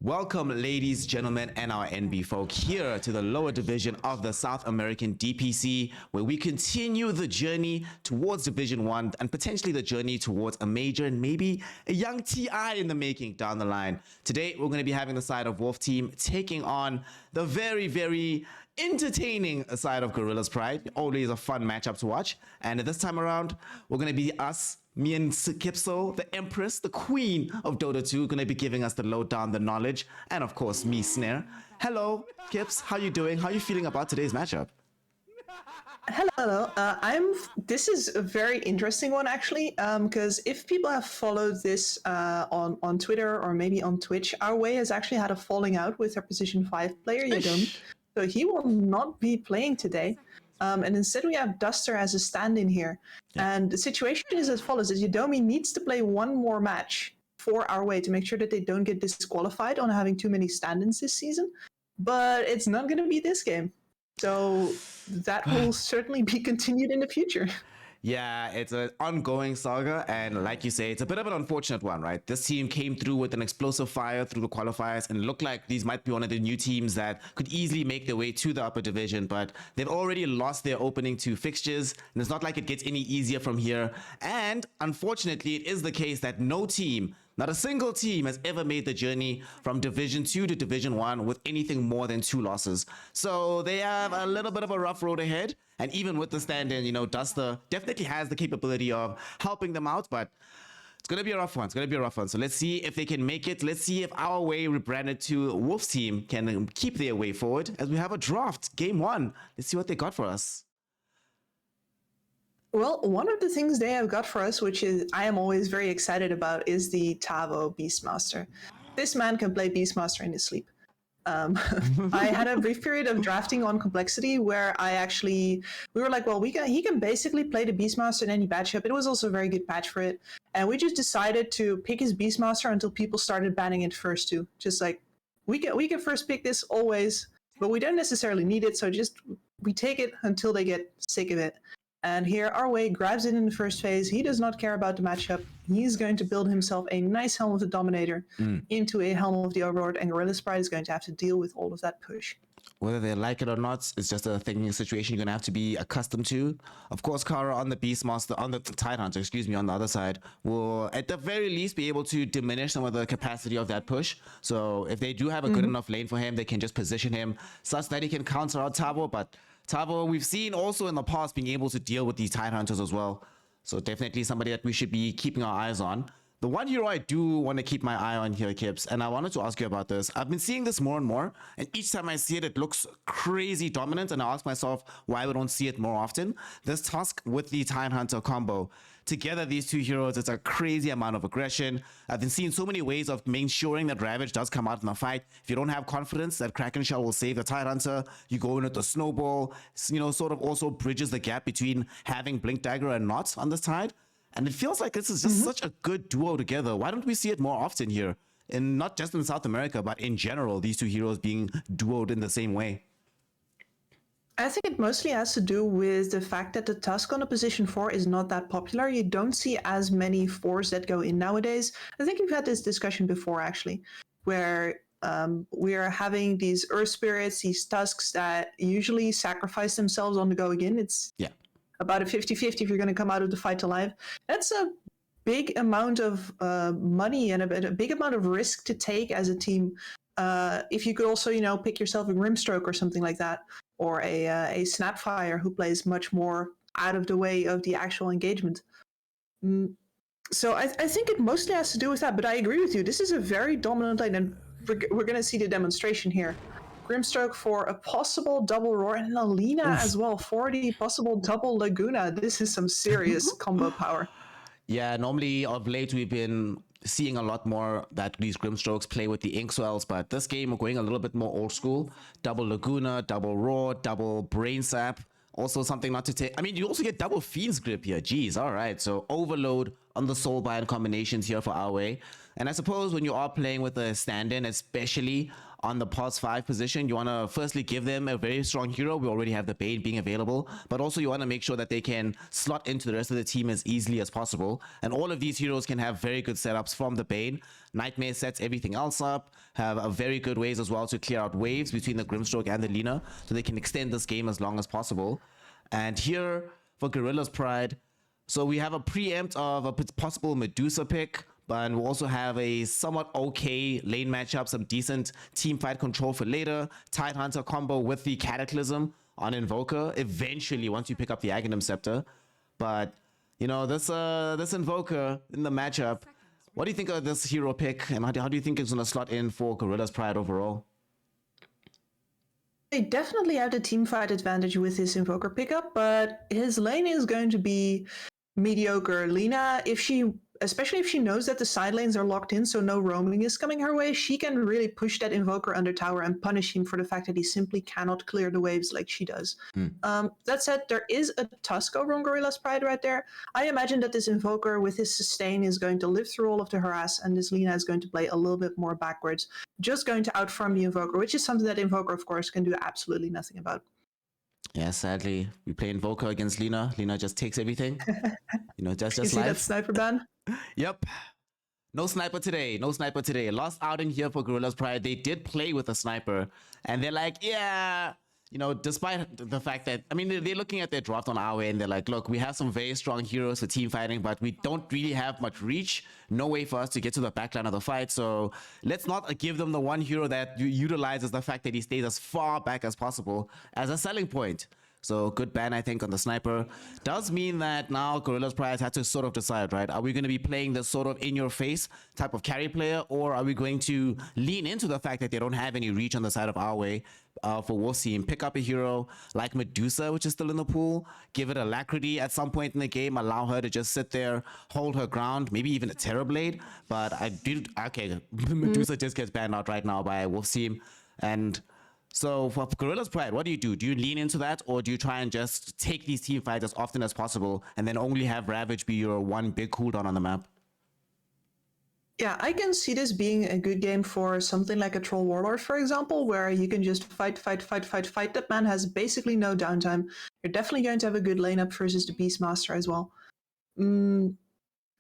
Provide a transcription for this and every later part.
Welcome, ladies, gentlemen, and our NB folk here to the lower division of the South American DPC, where we continue the journey towards Division 1 and potentially the journey towards a major and maybe a young TI in the making down the line. Today, we're going to be having the side of Wolf Team taking on the very entertaining side of Gorillaz Pride. Always a fun matchup to watch. And this time around, we're going to be me and Kipspul, the Empress, the Queen of Dota 2, going to be giving us the lowdown, the knowledge, and of course, me, Snare. Hello, Kips. How you doing? How are you feeling about today's matchup? Hello. This is a very interesting one, actually, because if people have followed this on Twitter or maybe on Twitch, our way has actually had a falling out with our position 5 player, Yadomi. So he will not be playing today. And instead we have Duster as a stand-in here. Yeah. And the situation is as follows, that Yadomi needs to play one more match for our way to make sure that they don't get disqualified on having too many stand-ins this season. But it's not going to be this game. So that will certainly be continued in the future. Yeah, it's an ongoing saga, and like you say, it's a bit of an unfortunate one, right? This team came through with an explosive fire through the qualifiers, and it looked like these might be one of the new teams that could easily make their way to the upper division, but they've already lost their opening 2 fixtures, and it's not like it gets any easier from here. And unfortunately, it is the case that no team, not a single team, has ever made the journey from Division 2 to Division 1 with anything more than 2 losses. So they have a little bit of a rough road ahead. And even with the stand-in, Duster definitely has the capability of helping them out, but it's going to be a rough one. So let's see if they can make it. Let's see if our way rebranded to Wolf's team can keep their way forward as we have a draft. Game 1. Let's see what they got for us. Well, one of the things they have got for us, which is I am always very excited about, is the Tavo Beastmaster. This man can play Beastmaster in his sleep. I had a brief period of drafting on Complexity where we were like, well, he can basically play the Beastmaster in any matchup. It was also a very good patch for it. And we just decided to pick his Beastmaster until people started banning it first too. Just like, we can first pick this always, but we don't necessarily need it. So we take it until they get sick of it. And here, our way grabs it in the first phase. He does not care about the matchup. He's going to build himself a nice Helm of the Dominator into a Helm of the Overlord, and Gorillaz Pride is going to have to deal with all of that push. Whether they like it or not, it's just a situation you're going to have to be accustomed to. Of course, Kara on the Beastmaster, on the Tidehunter, on the other side, will at the very least be able to diminish some of the capacity of that push. So if they do have a good enough lane for him, they can just position him such that he can counter out Tavo, but Tavo, we've seen also in the past being able to deal with these Tidehunters as well. So definitely somebody that we should be keeping our eyes on. The one hero I do want to keep my eye on here, Kips, and I wanted to ask you about this. I've been seeing this more and more, and each time I see it, it looks crazy dominant, and I ask myself why we don't see it more often. This Tusk with the Tidehunter combo. Together, these 2 heroes, it's a crazy amount of aggression. I've been seeing so many ways of ensuring that Ravage does come out in the fight. If you don't have confidence that Kraken Shell will save the Tidehunter, you go in with the Snowball, sort of also bridges the gap between having Blink Dagger and not on this side. And it feels like this is just such a good duo together. Why don't we see it more often here? And not just in South America, but in general, these 2 heroes being duoed in the same way. I think it mostly has to do with the fact that the Tusk on a position 4 is not that popular. You don't see as many 4s that go in nowadays. I think we've had this discussion before, actually, where we are having these Earth Spirits, these Tusks that usually sacrifice themselves on the go again. It's about a 50-50 if you're going to come out of the fight alive. That's a big amount of money and a big amount of risk to take as a team. If you could also, pick yourself a Grimstroke or something like that, or a Snapfire who plays much more out of the way of the actual engagement. So I think it mostly has to do with that, but I agree with you. This is a very dominant lane, and we're going to see the demonstration here. Grimstroke for a possible double roar, and Alina as well for the possible double Laguna. This is some serious combo power. Yeah, normally of late we've been seeing a lot more that these Grimstrokes play with the Inkswells, but this game we're going a little bit more old school. Double Laguna, double Roar, double Brain Sap. Also something not to take. I mean, you also get double Fiend's Grip here. Jeez, all right. So Overload on the Soulbind combinations here for our way. And I suppose when you are playing with a stand-in, especially on the pos 5 position, you want to firstly give them a very strong hero. We already have the Bane being available, but also you want to make sure that they can slot into the rest of the team as easily as possible. And all of these heroes can have very good setups from the Bane. Nightmare sets everything else up, have a very good ways as well to clear out waves between the Grimstroke and the Lina, so they can extend this game as long as possible. And here for Gorillaz Pride, so we have a preempt of a possible Medusa pick, but we'll also have a somewhat okay lane matchup, some decent team fight control for later. Tidehunter combo with the Cataclysm on Invoker, eventually once you pick up the Aghanim Scepter. But, you know, this Invoker in the matchup, what do you think of this hero pick, and how do you think it's going to slot in for Gorillaz Pride overall? They definitely have the team fight advantage with his Invoker pickup, but his lane is going to be mediocre. Lina, especially if she knows that the side lanes are locked in, so no roaming is coming her way, she can really push that Invoker under tower and punish him for the fact that he simply cannot clear the waves like she does. That said, there is a Tusk over on Gorillaz Pride right there. I imagine that this Invoker with his sustain is going to live through all of the harass, and this Lina is going to play a little bit more backwards, just going to outfarm the Invoker, which is something that Invoker, of course, can do absolutely nothing about. Yeah, sadly, we play Invoker against Lina. Lina just takes everything. You know, just You see life. that sniper ban? Yep. No sniper today. No sniper today. Lost out in here for Gorillaz Pride. They did play with a sniper, and they're like, yeah, you know, despite the fact that, I mean, they're looking at their draft on our way, and they're like, look, we have some very strong heroes for team fighting, but we don't really have much reach. No way for us to get to the backline of the fight. So let's not give them the one hero that utilizes the fact that he stays as far back as possible as a selling point. So good ban, I think, on the sniper. Does mean that now Gorillaz Pride had to sort of decide, right? Are we going to be playing this sort of in-your-face type of carry player, or are we going to lean into the fact that they don't have any reach on the side of our way for Wolf's team? Pick up a hero like Medusa, which is still in the pool. Give it Alacrity at some point in the game. Allow her to just sit there, hold her ground, maybe even a Terrorblade. But Medusa just gets banned out right now by Wolf's team. And so for Gorillaz Pride, what do you do? Do you lean into that, or do you try and just take these team fights as often as possible and then only have Ravage be your one big cooldown on the map? Yeah, I can see this being a good game for something like a Troll Warlord, for example, where you can just fight. That man has basically no downtime. You're definitely going to have a good lane up versus the Beastmaster as well.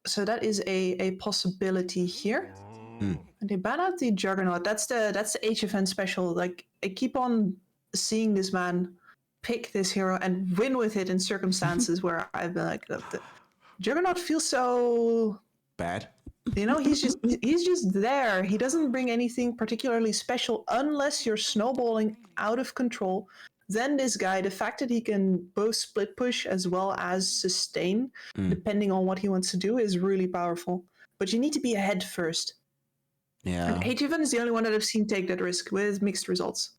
So that is a possibility here. And they ban out the Juggernaut. That's the HFN special. Like, I keep on seeing this man pick this hero and win with it in circumstances where I've been like, the Juggernaut feels so bad. You know, he's just there. He doesn't bring anything particularly special unless you're snowballing out of control. Then this guy, the fact that he can both split push as well as sustain, depending on what he wants to do, is really powerful. But you need to be ahead first. Yeah. And HFN is the only one that I've seen take that risk with mixed results.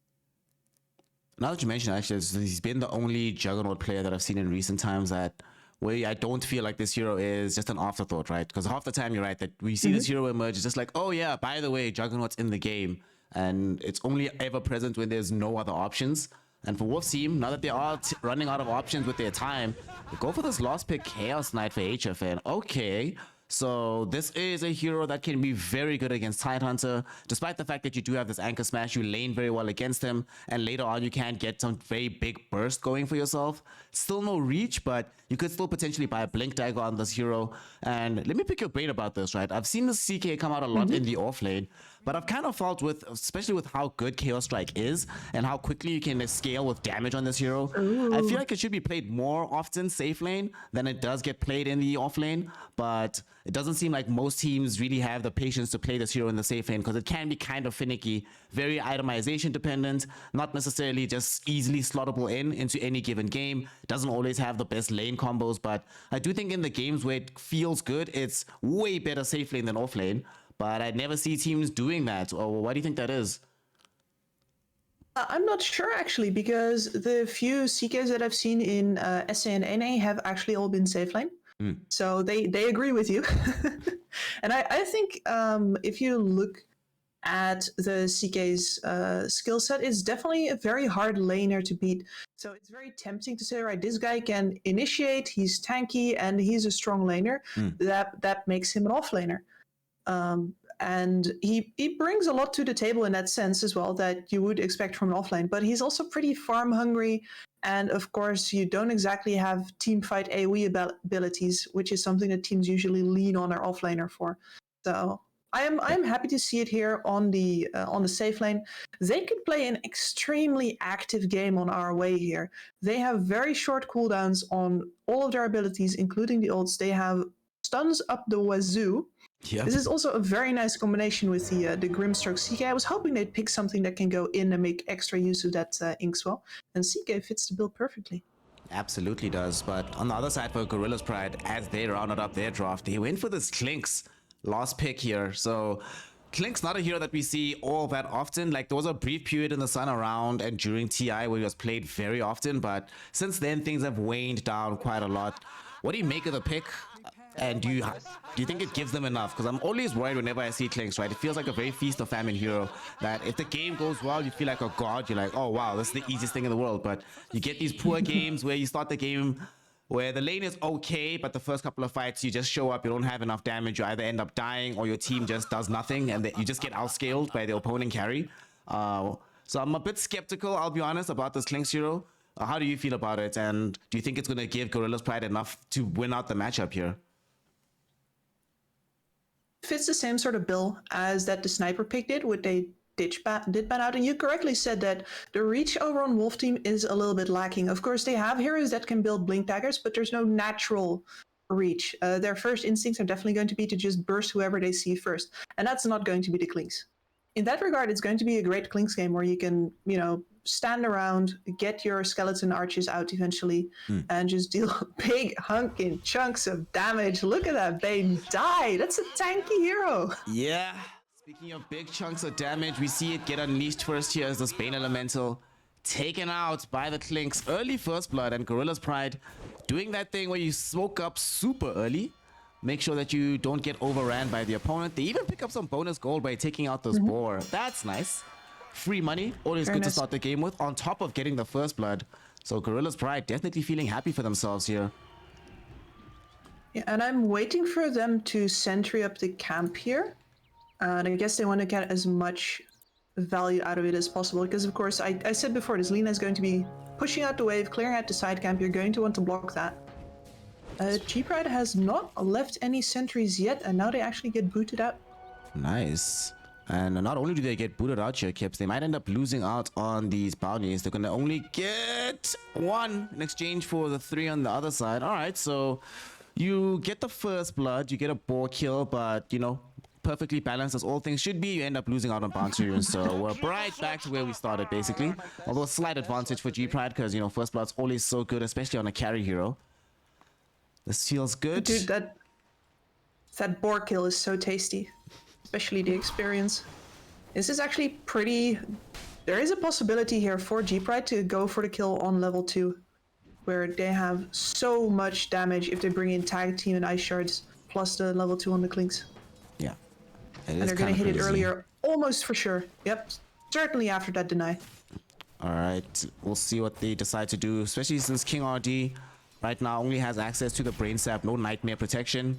Now that you mention, actually, he's been the only Juggernaut player that I've seen in recent times that where I don't feel like this hero is just an afterthought, right? Because half the time you're right that we see this hero emerge, it's just like, oh yeah, by the way, Juggernaut's in the game, and it's only ever present when there's no other options. And for Wolf's team, now that they are running out of options with their time, they go for this last pick, Chaos Knight for HFN. Okay. So this is a hero that can be very good against Tidehunter, despite the fact that you do have this Anchor Smash, you lane very well against him, and later on you can get some very big burst going for yourself. Still no reach, but you could still potentially buy a Blink Dagger on this hero. And let me pick your brain about this, right? I've seen the CK come out a lot in the off lane, but I've kind of felt with, especially with how good Chaos Strike is and how quickly you can scale with damage on this hero, I feel like it should be played more often safe lane than it does get played in the off lane. But it doesn't seem like most teams really have the patience to play this hero in the safe lane because it can be kind of finicky, very itemization dependent, not necessarily just easily slottable into any given game. Doesn't always have the best lane combos, but I do think in the games where it feels good, it's way better safe lane than off lane. But I never see teams doing that. Or why do you think that is? I'm not sure actually, because the few CKs that I've seen in SA and NA have actually all been safe lane. So they agree with you. And I think if you look at the CK's skill set, it's definitely a very hard laner to beat. So it's very tempting to say, right, this guy can initiate, he's tanky, and he's a strong laner. That makes him an off laner. and he brings a lot to the table in that sense as well that you would expect from an offlane. But he's also pretty farm hungry, and of course you don't exactly have team fight AoE abilities, which is something that teams usually lean on their offlaner for. So I'm happy to see it here on the safe lane. They could play an extremely active game on our way here. They have very short cooldowns on all of their abilities, including the ults. They have stuns up the wazoo. Yep. This is also a very nice combination with the Grimstroke CK. I was hoping they'd pick something that can go in and make extra use of that Inkswell, and CK fits the bill perfectly. Absolutely does. But on the other side for Gorillaz Pride, as they rounded up their draft, they went for this Klinks last pick here. So Klink's not a hero that we see all that often. Like, there was a brief period in the sun around and during TI where he was played very often, but since then things have waned down quite a lot. What do you make of the pick? And do you think it gives them enough? Because I'm always worried whenever I see Klinks, right? It feels like a very feast or famine hero that if the game goes well, you feel like a god. You're like, oh wow, this is the easiest thing in the world. But you get these poor games where you start the game where the lane is okay, but the first couple of fights you just show up, you don't have enough damage, you either end up dying or your team just does nothing and you just get outscaled by the opponent carry. So I'm a bit skeptical, I'll be honest, about this Klinks hero. How do you feel about it? And do you think it's going to give Gorillaz Pride enough to win out the matchup here? Fits the same sort of bill as that the sniper pick did, what they did ban out. And you correctly said that the reach over on Wolf Team is a little bit lacking. Of course, they have heroes that can build blink daggers, but there's no natural reach. Their first instincts are definitely going to be to just burst whoever they see first. And that's not going to be the Klinks. In that regard, it's going to be a great Klinks game where you can, stand around, get your skeleton archers out eventually, and just deal big hunking chunks of damage. Look at that Bane die. That's a tanky hero. Yeah. Speaking of big chunks of damage, we see it get unleashed first here as this Bane Elemental taken out by the Klinks. Early first blood, and Gorillaz Pride doing that thing where you smoke up super early. Make sure that you don't get overran by the opponent. They even pick up some bonus gold by taking out this boar. That's nice. Free money, always Very good to nice. start the game with, on top of getting the first blood. So Gorillaz Pride definitely feeling happy for themselves here. Yeah, and I'm waiting for them to sentry up the camp here. And I guess they want to get as much value out of it as possible. Because, of course, I said before, this Lina is going to be pushing out the wave, clearing out the side camp. You're going to want to block that. G-Pride has not left any sentries yet, and now they actually get booted out. Nice. And not only do they get booted out here, Kips, they might end up losing out on these bounties. They're going to only get one in exchange for the 3 on the other side. All right, so you get the first blood, you get a boar kill, but, perfectly balanced as all things should be. You end up losing out on bounty runes. So we're right back to where we started, basically. Although a slight advantage for G-Pride because, first blood's always so good, especially on a carry hero. This feels good. Dude, that boar kill is so tasty. Especially the experience. This is actually pretty... There is a possibility here for G-Pride to go for the kill on level 2. Where they have so much damage if they bring in Tag Team and Ice Shards. Plus the level 2 on the Klinks. Yeah. And they're going to hit it earlier. Almost for sure. Yep. Certainly after that deny. Alright. We'll see what they decide to do. Especially since King RD right now only has access to the Brain Sap. No Nightmare Protection.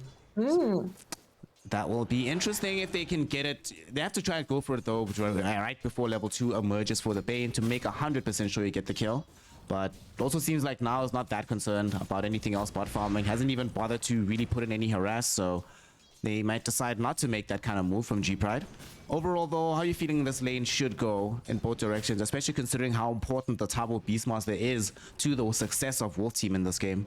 That will be interesting if they can get it. They have to try and go for it though, right before level 2 emerges for the Bane to make 100% sure you get the kill. But it also seems like now is not that concerned about anything else bot farming. Hasn't even bothered to really put in any harass, so they might decide not to make that kind of move from G-Pride. Overall though, how are you feeling this lane should go in both directions, especially considering how important the Tabo Beastmaster is to the success of Wolf Team in this game?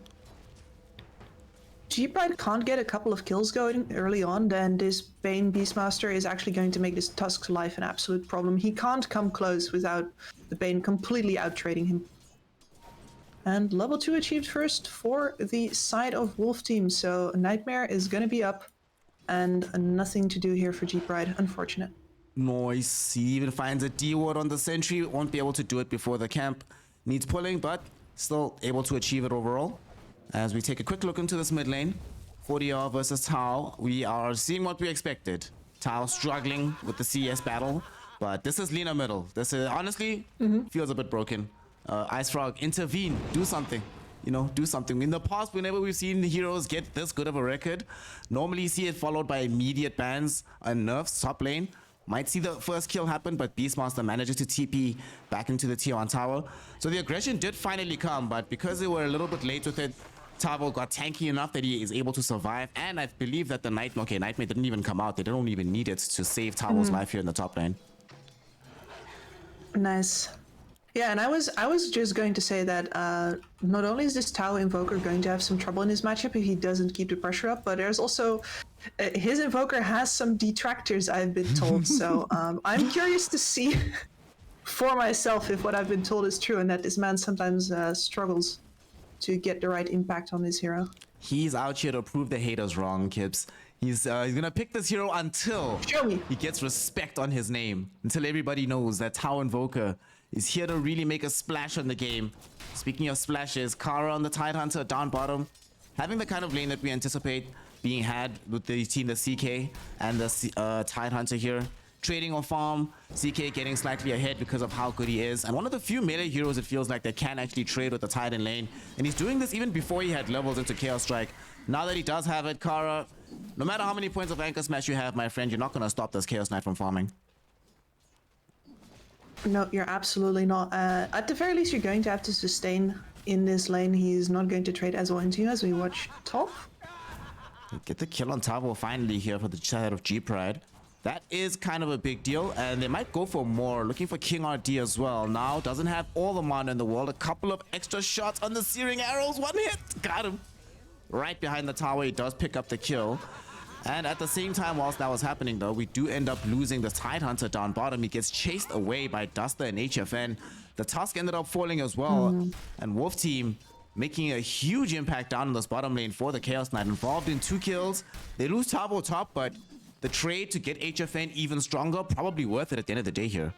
G-Pride can't get a couple of kills going early on, then this Bane Beastmaster is actually going to make this Tusk's life an absolute problem. He can't come close without the Bane completely out-trading him. And level 2 achieved first for the side of Wolf Team, so Nightmare is going to be up, and nothing to do here for G-Pride, unfortunate. Nice. He even finds a D-ward on the sentry. Won't be able to do it before the camp needs pulling, but still able to achieve it overall. As we take a quick look into this mid lane, 40R versus Tau, we are seeing what we expected. Tau struggling with the CS battle, but this is Lina middle. This is honestly feels a bit broken. Ice Frog, intervene, do something. do something. In the past, whenever we've seen heroes get this good of a record, normally you see it followed by immediate bans and nerfs top lane. Might see the first kill happen, but Beastmaster manages to TP back into the tier 1 tower. So the aggression did finally come, but because they were a little bit late with it, Tavo got tanky enough that he is able to survive. And I believe that the Nightmare didn't even come out. They don't even need it to save Tavo's life here in the top lane. Nice. Yeah, and I was just going to say that not only is this Tao Invoker going to have some trouble in his matchup if he doesn't keep the pressure up, but there's also his Invoker has some detractors, I've been told. So I'm curious to see for myself if what I've been told is true and that this man sometimes struggles to get the right impact on his hero. He's out here to prove the haters wrong, Kips. He's gonna pick this hero until he gets respect on his name, until everybody knows that Tao Invoker is here to really make a splash on the game. Speaking of splashes, Kara on the Tidehunter down bottom, having the kind of lane that we anticipate being had with the team, the CK and the Tidehunter here. Trading on farm, CK getting slightly ahead because of how good he is. And one of the few melee heroes it feels like that can actually trade with the Tide in lane. And he's doing this even before he had levels into Chaos Strike. Now that he does have it, Kara, no matter how many points of Anchor Smash you have, my friend, you're not going to stop this Chaos Knight from farming. No, you're absolutely not. At the very least, you're going to have to sustain in this lane. He's not going to trade as well into you as we watch top. Get the kill on Tavo finally here for the side of G-Pride. That is kind of a big deal, and they might go for more. Looking for King RD as well. Now, doesn't have all the mana in the world. A couple of extra shots on the Searing Arrows. One hit. Got him. Right behind the tower, he does pick up the kill. And at the same time, whilst that was happening, though, we do end up losing the Tidehunter down bottom. He gets chased away by Duster and HFN. The Tusk ended up falling as well. And Wolf Team making a huge impact down in this bottom lane for the Chaos Knight. Involved in 2 kills. They lose Tavo top, but the trade to get HFN even stronger, probably worth it at the end of the day here.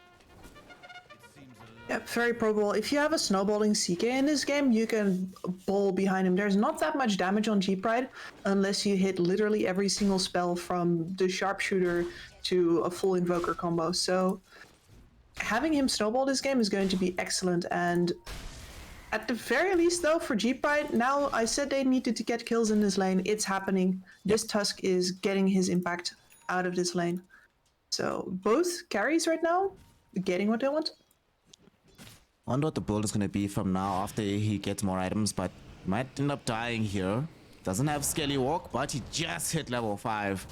Yep, very probable. If you have a snowballing CK in this game, you can bowl behind him. There's not that much damage on G-Pride unless you hit literally every single spell from the sharpshooter to a full invoker combo. So having him snowball this game is going to be excellent. And at the very least, though, for G-Pride, now I said they needed to get kills in this lane. It's happening. This Tusk is getting his impact out of this lane. So both carries right now getting what they want. Wonder what the build is going to be from now after he gets more items, but might end up dying here. Doesn't have Skelly Walk, but he just hit level 5.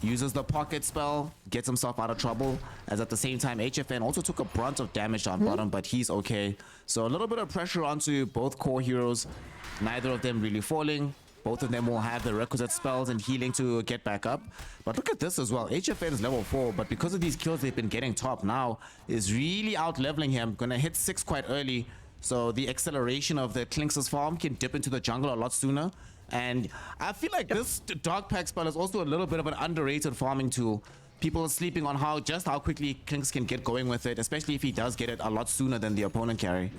Uses the pocket spell, gets himself out of trouble, as at the same time HFN also took a brunt of damage down bottom, but he's okay. So a little bit of pressure onto both core heroes, neither of them really falling. Both of them will have the requisite spells and healing to get back up. But look at this as well. HFN is level 4, but because of these kills they've been getting top now, is really out leveling him. Gonna hit 6 quite early. So the acceleration of the Klinx's farm can dip into the jungle a lot sooner. And I feel like this Dark Pack spell is also a little bit of an underrated farming tool. People are sleeping on how quickly Klinx can get going with it, especially if he does get it a lot sooner than the opponent carry.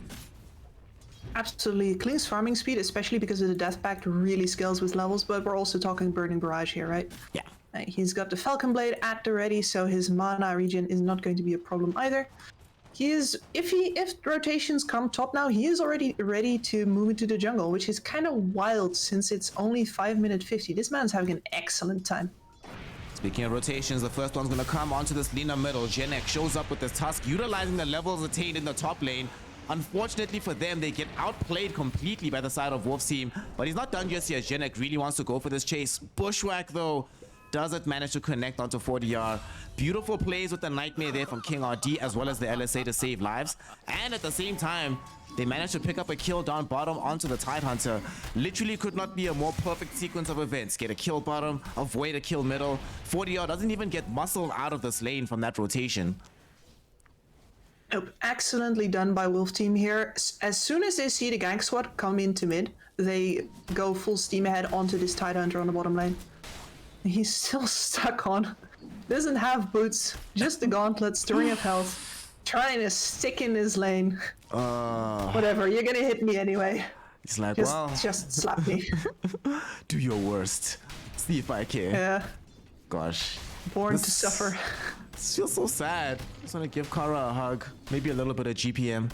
Absolutely. Klinx's farming speed, especially because of the Death Pact, really scales with levels, but we're also talking Burning Barrage here, right? Yeah. He's got the Falcon Blade at the ready, so his mana regen is not going to be a problem either. He is, if rotations come top now, he is already ready to move into the jungle, which is kind of wild since it's only 5-minute 50. This man's having an excellent time. Speaking of rotations, the first one's going to come onto this Lina middle. Genek shows up with this Tusk, utilizing the levels attained in the top lane. Unfortunately for them, they get outplayed completely by the side of Wolf's team. But he's not done just yet. Genek really wants to go for this chase. Bushwhack, though, doesn't manage to connect onto 40R. Beautiful plays with the Nightmare there from King RD, as well as the LSA to save lives. And at the same time, they managed to pick up a kill down bottom onto the Tidehunter. Literally could not be a more perfect sequence of events. Get a kill bottom, avoid a kill middle. 40R doesn't even get muscled out of this lane from that rotation. Nope. Excellently done by Wolf Team here. As soon as they see the gank squad come into mid, they go full steam ahead onto this Tidehunter on the bottom lane. He's still stuck on. Doesn't have boots, just the gauntlets, the ring of health. Trying to stick in his lane. Whatever, you're gonna hit me anyway. He's like, just slap me. Do your worst. See if I can. Yeah. Gosh. Born to suffer. This feels so sad. Just want to give Kara a hug. Maybe a little bit of GPM.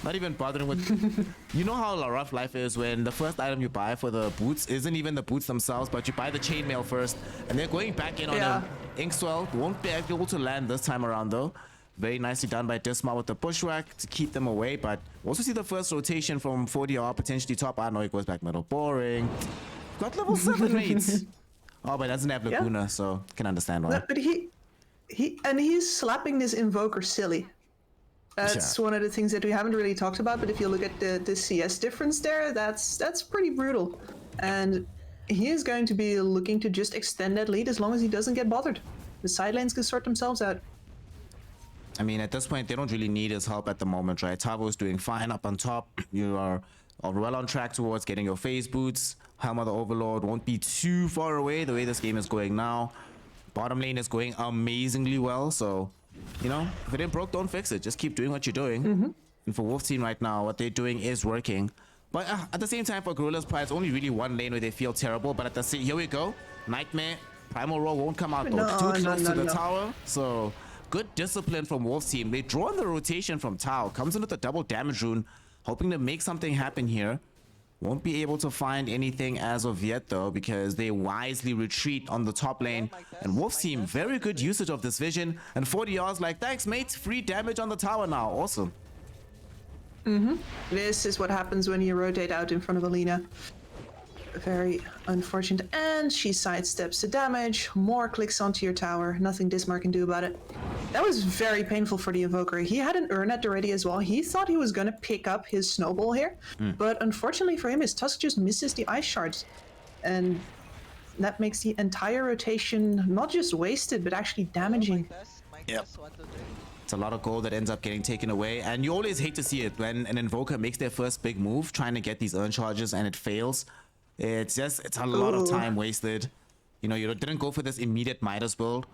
Not even bothering with. You know how rough life is when the first item you buy for the boots isn't even the boots themselves, but you buy the chainmail first, and they're going back in on Yeah. an Inkswell. Won't be able to land this time around though. Very nicely done by Disma with the bushwhack to keep them away, but also see the first rotation from 40R potentially top. I know it goes back middle. Boring. Got level 7 mates. Oh, but doesn't have Laguna, so can understand why. No, but he's slapping this invoker silly. That's one of the things that we haven't really talked about, but if you look at the CS difference there, that's pretty brutal. And he is going to be looking to just extend that lead as long as he doesn't get bothered. The side lanes can sort themselves out. I mean, at this point, they don't really need his help at the moment, right? Tavo's doing fine up on top. You are well on track towards getting your phase boots. Helm of the Overlord won't be too far away the way this game is going now. Bottom lane is going amazingly well, so, you know, if it ain't broke, don't fix it. Just keep doing what you're doing. And for Wolf Team right now, what they're doing is working. But at the same time, for Gorillaz Pride, it's only really one lane where they feel terrible. But at the same, here we go. Nightmare, Primal Roar won't come out though. Too close to the tower, so... Good discipline from Wolf's team. They draw on the rotation from Tao. Comes in with a double damage rune, hoping to make something happen here. Won't be able to find anything as of yet though, because they wisely retreat on the top lane. And Wolf's team, very good usage of this vision. And 40R's like, thanks mate, free damage on the tower now. Awesome. This is what happens when you rotate out in front of Alina. Very unfortunate. And she sidesteps the damage. More clicks onto your tower. Nothing Dismar can do about it. That was very painful for the Invoker. He had an Urnet already as well. He thought he was going to pick up his snowball here. But unfortunately for him, his Tusk just misses the Ice Shards. And that makes the entire rotation not just wasted, but actually damaging. Yep. It's a lot of gold that ends up getting taken away. And you always hate to see it when an Invoker makes their first big move, trying to get these urn charges, and it fails. It's a lot of time wasted. You know, you didn't go for this immediate Midas build,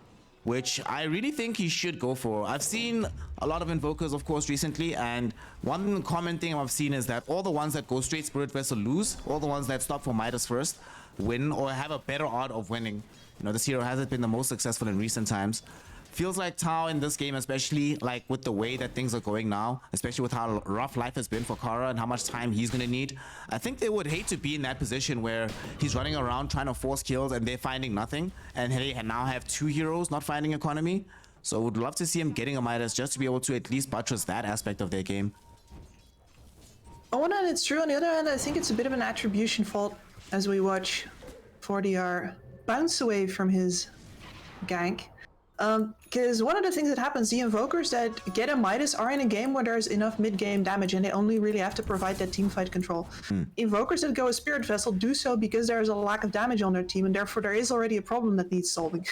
which I really think he should go for. I've seen a lot of Invokers, of course, recently, and one common thing I've seen is that all the ones that go straight Spirit Vessel lose, all the ones that stop for Midas first win or have a better odd of winning. You know, this hero hasn't been the most successful in recent times. Feels like Tao in this game, especially like with the way that things are going now, especially with how rough life has been for Kara and how much time he's going to need. I think they would hate to be in that position where he's running around trying to force kills and they're finding nothing. And they now have two heroes not finding economy. So would love to see him getting a Midas just to be able to at least buttress that aspect of their game. On one hand, it's true. On the other hand, I think it's a bit of an attribution fault as we watch 40R bounce away from his gank. Because one of the things that happens, the Invokers that get a Midas are in a game where there's enough mid-game damage and they only really have to provide that teamfight control. Invokers that go a Spirit Vessel do so because there's a lack of damage on their team, and therefore there is already a problem that needs solving.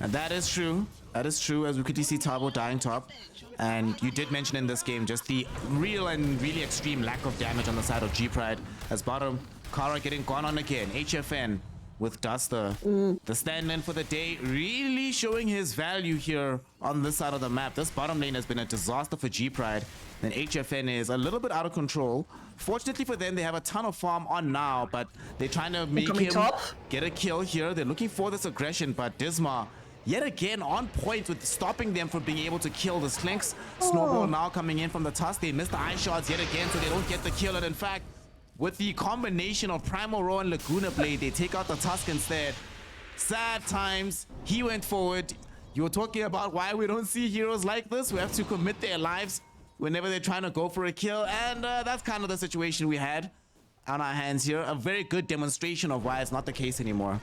And that is true. That is true, as we could see Tavo dying top. And you did mention in this game just the real and really extreme lack of damage on the side of G-Pride. As bottom, Kara getting gone on again. HFN with Duster. The stand-in for the day, really showing his value here on this side of the map. This bottom lane has been a disaster for G-Pride. And HFN is a little bit out of control. Fortunately for them, they have a ton of farm on now, but they're trying to make him get a kill here. They're looking for this aggression, but Disma yet again on point with stopping them from being able to kill the Slinks. Snowball now coming in from the Tusk. They miss the Ice Shards yet again, so they don't get the kill. And in fact, with the combination of Primal Roar and Laguna Blade, they take out the Tusk instead. Sad times. He went forward. You were talking about why we don't see heroes like this who have to commit their lives whenever they're trying to go for a kill. And that's kind of the situation we had on our hands here. A very good demonstration of why it's not the case anymore.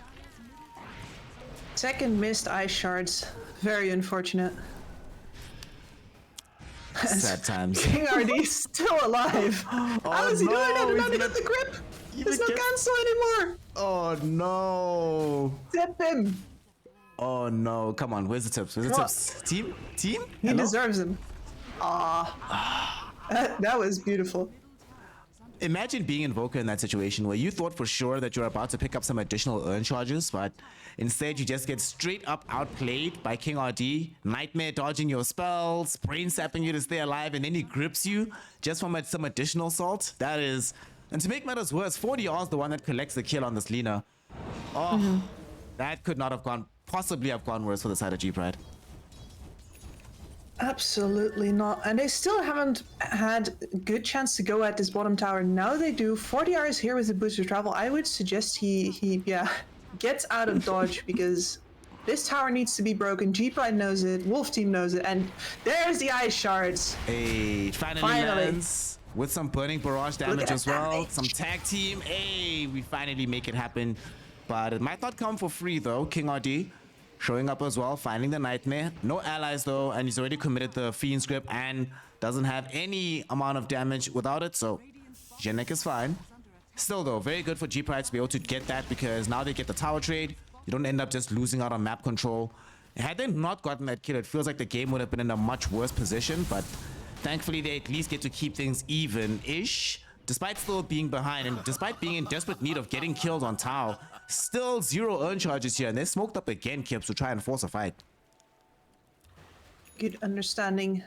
Second missed Ice Shards. Very unfortunate. Sad times. King RD's still alive. How is he doing it? And now they got the grip. There's no cancel anymore. Oh no. Tip him. Oh no. Come on. Where's the tips? Where's the tips? Team? Team? He deserves them. That was beautiful. Imagine being Invoker in that situation where you thought for sure that you're about to pick up some additional urn charges, but instead you just get straight up outplayed by King RD, Nightmare dodging your spells, brain sapping you to stay alive, and then he grips you just from some additional salt. That is... And to make matters worse, 40R is the one that collects the kill on this Lina. Oh, that could not have possibly have gone worse for the side of G-Pride. Absolutely not. And they still haven't had a good chance to go at this bottom tower. Now they do. 40 hours here with the booster travel. I would suggest he gets out of dodge because this tower needs to be broken. G Pride knows it. Wolf Team knows it. And there's the ice shards. Hey, finally lands with some burning barrage damage as well. Some tag team. Hey, we finally make it happen. But it might not come for free though. King RD showing up as well, finding the nightmare. No allies though, and he's already committed the Fiend's Grip and doesn't have any amount of damage without it, so Genek is fine. Still though, very good for G-Pride to be able to get that because now they get the tower trade. You don't end up just losing out on map control. Had they not gotten that kill, it feels like the game would have been in a much worse position, but thankfully they at least get to keep things even-ish. Despite still being behind and despite being in desperate need of getting killed on Tau, still 0 earn charges here, and they're smoked up again, Kips, to try and force a fight. Good understanding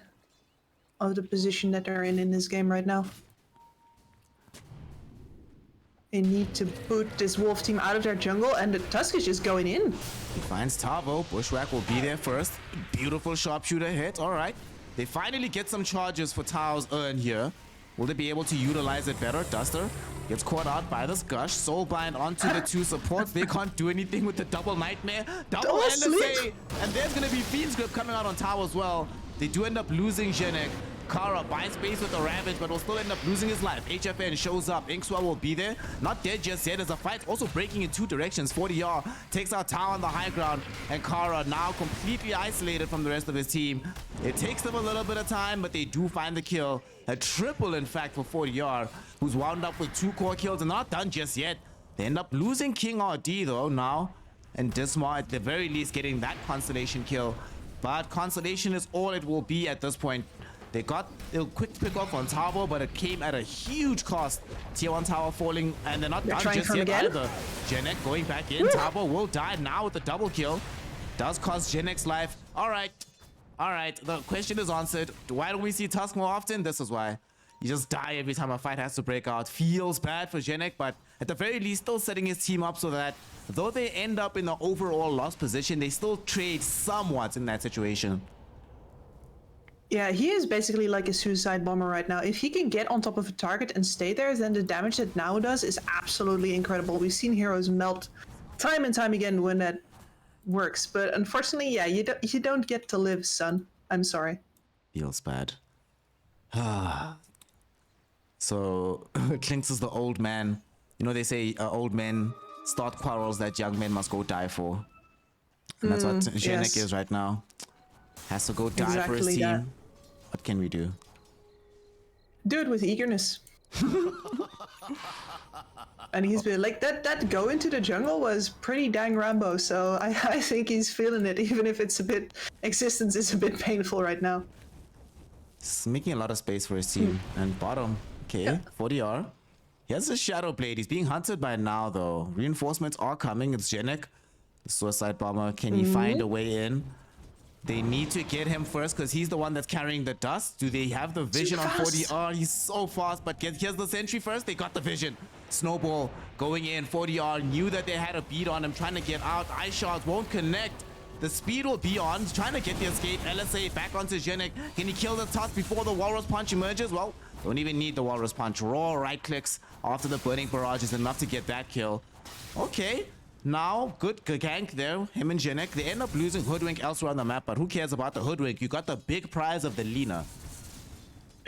of the position that they're in this game right now. They need to put this Wolf Team out of their jungle, and the Tusk is just going in. He finds Tavo. Bushwhack will be there first. Beautiful sharpshooter hit. All right. They finally get some charges for Tau's earn here. Will they be able to utilize it better? Duster gets caught out by this Gush. Soulbind onto the 2 supports. They can't do anything with the double Nightmare. Double NSA. And there's going to be Fiend's Grip coming out on Tau as well. They do end up losing Genek. Kara buys space with the Ravage, but will still end up losing his life. HFN shows up. Inkswa will be there. Not dead just yet. There's a fight also breaking in 2 directions. 40R takes out Tau on the high ground, and Kara now completely isolated from the rest of his team. It takes them a little bit of time, but they do find the kill. A triple, in fact, for 40R, who's wound up with 2 core kills and not done just yet. They end up losing King RD, though, now. And Disma, at the very least, getting that Constellation kill. But Constellation is all it will be at this point. They got a quick pick off on Tavo, but it came at a huge cost. Tier 1 tower falling, and they're not done just yet either. Genek going back in. Tavo will die now with the double kill. Does cost Genek's life. All right. The question is answered. Why don't we see Tusk more often? This is why. You just die every time a fight has to break out. Feels bad for Genek, but at the very least, still setting his team up so that though they end up in the overall lost position, they still trade somewhat in that situation. Yeah, he is basically like a suicide bomber right now. If he can get on top of a target and stay there, then the damage that now does is absolutely incredible. We've seen heroes melt time and time again when that works. But unfortunately, yeah, you don't get to live, son. I'm sorry. Feels bad. So, Klinks is the old man. You know, they say old men start quarrels that young men must go die for. And that's what Genek is right now. Has to go die for his team. That. What can we do? Do it with eagerness. And he's been like that go into the jungle was pretty dang Rambo, so I think he's feeling it, even if it's a bit existence is a bit painful right now. He's making a lot of space for his team. And bottom, okay, 40R. He has a Shadow Blade. He's being hunted by now though. Reinforcements are coming. It's Genek, the suicide bomber. Can he find a way in? They need to get him first because he's the one that's carrying the dust. Do they have the vision on 40R? He's so fast, but here's the sentry first. They got the vision. Snowball going in. 40R knew that they had a beat on him, trying to get out. Ice shards won't connect. The speed will be on. He's trying to get the escape. LSA back onto Genek. Can he kill the Tusk before the Walrus Punch emerges? Well, don't even need the Walrus Punch. Raw right clicks after the burning barrage is enough to get that kill. Okay. Now, good gank there, him and Genek. They end up losing Hoodwink elsewhere on the map, but who cares about the Hoodwink? You got the big prize of the Lina.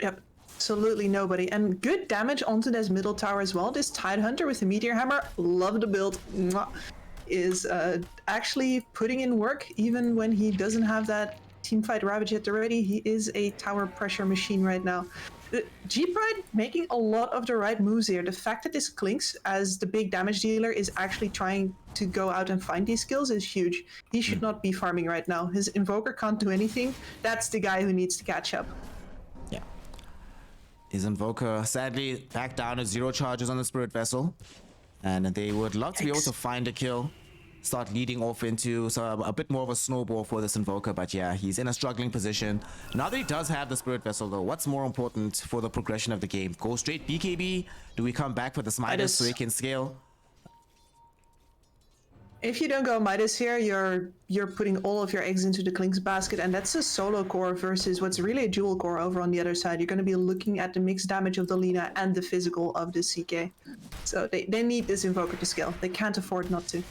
Yep, absolutely nobody. And good damage onto this middle tower as well. This Tidehunter with the Meteor Hammer, love the build, is actually putting in work even when he doesn't have that teamfight Ravage yet already. He is a tower pressure machine right now. G-Pride making a lot of the right moves here. The fact that this Klinks as the big damage dealer is actually trying to go out and find these kills is huge. He should not be farming right now. His Invoker can't do anything. That's the guy who needs to catch up. Yeah. His Invoker sadly back down to 0 charges on the Spirit Vessel. And they would love to be able to find a kill. Start leading off into a bit more of a snowball for this Invoker, but yeah, he's in a struggling position. Now that he does have the Spirit Vessel though, what's more important for the progression of the game? Go straight BKB? Do we come back for the Smitus so he can scale? If you don't go Midas here, you're putting all of your eggs into the Klink's basket, and that's a solo core versus what's really a dual core over on the other side. You're going to be looking at the mixed damage of the Lina and the physical of the CK. So they need this Invoker to scale. They can't afford not to.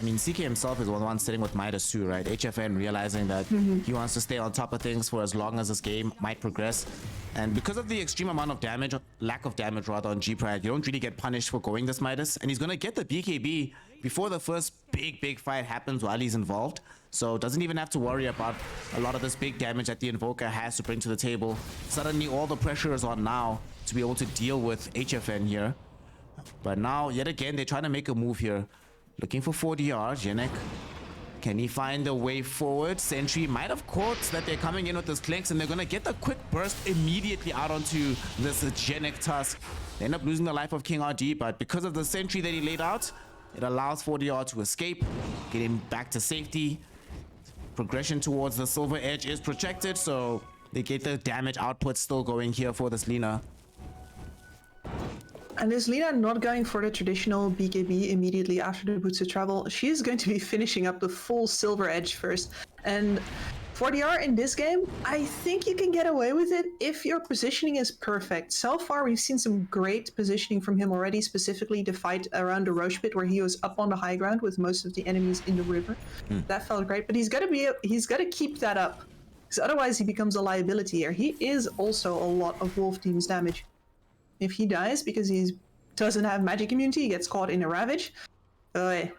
I mean, CK himself is the one sitting with Midas too, right? HFN realizing that he wants to stay on top of things for as long as this game might progress. And because of the extreme amount of damage, lack of damage rather, on G-Pride, you don't really get punished for going this Midas. And he's going to get the BKB before the first big fight happens while he's involved. So doesn't even have to worry about a lot of this big damage that the Invoker has to bring to the table. Suddenly all the pressure is on now to be able to deal with HFN here. But now, yet again, they're trying to make a move here. Looking for 4DR, Jenek. Can he find a way forward? Sentry might have caught that they're coming in with this Clinks, and they're going to get the quick burst immediately out onto this Jenek Tusk. They end up losing the life of King RD, but because of the Sentry that he laid out, it allows 4DR to escape, get him back to safety. Progression towards the Silver Edge is protected, so they get the damage output still going here for this Lina. And is Lina not going for the traditional BKB immediately after the Boots of Travel? She is going to be finishing up the full Silver Edge first. And 4DR in this game, I think you can get away with it if your positioning is perfect. So far, we've seen some great positioning from him already, specifically the fight around the Roche Pit where he was up on the high ground with most of the enemies in the river. That felt great, but he's got to keep that up, because otherwise he becomes a liability here. He is also a lot of Wolf Team's damage. If he dies because he doesn't have magic immunity, he gets caught in a Ravage. We're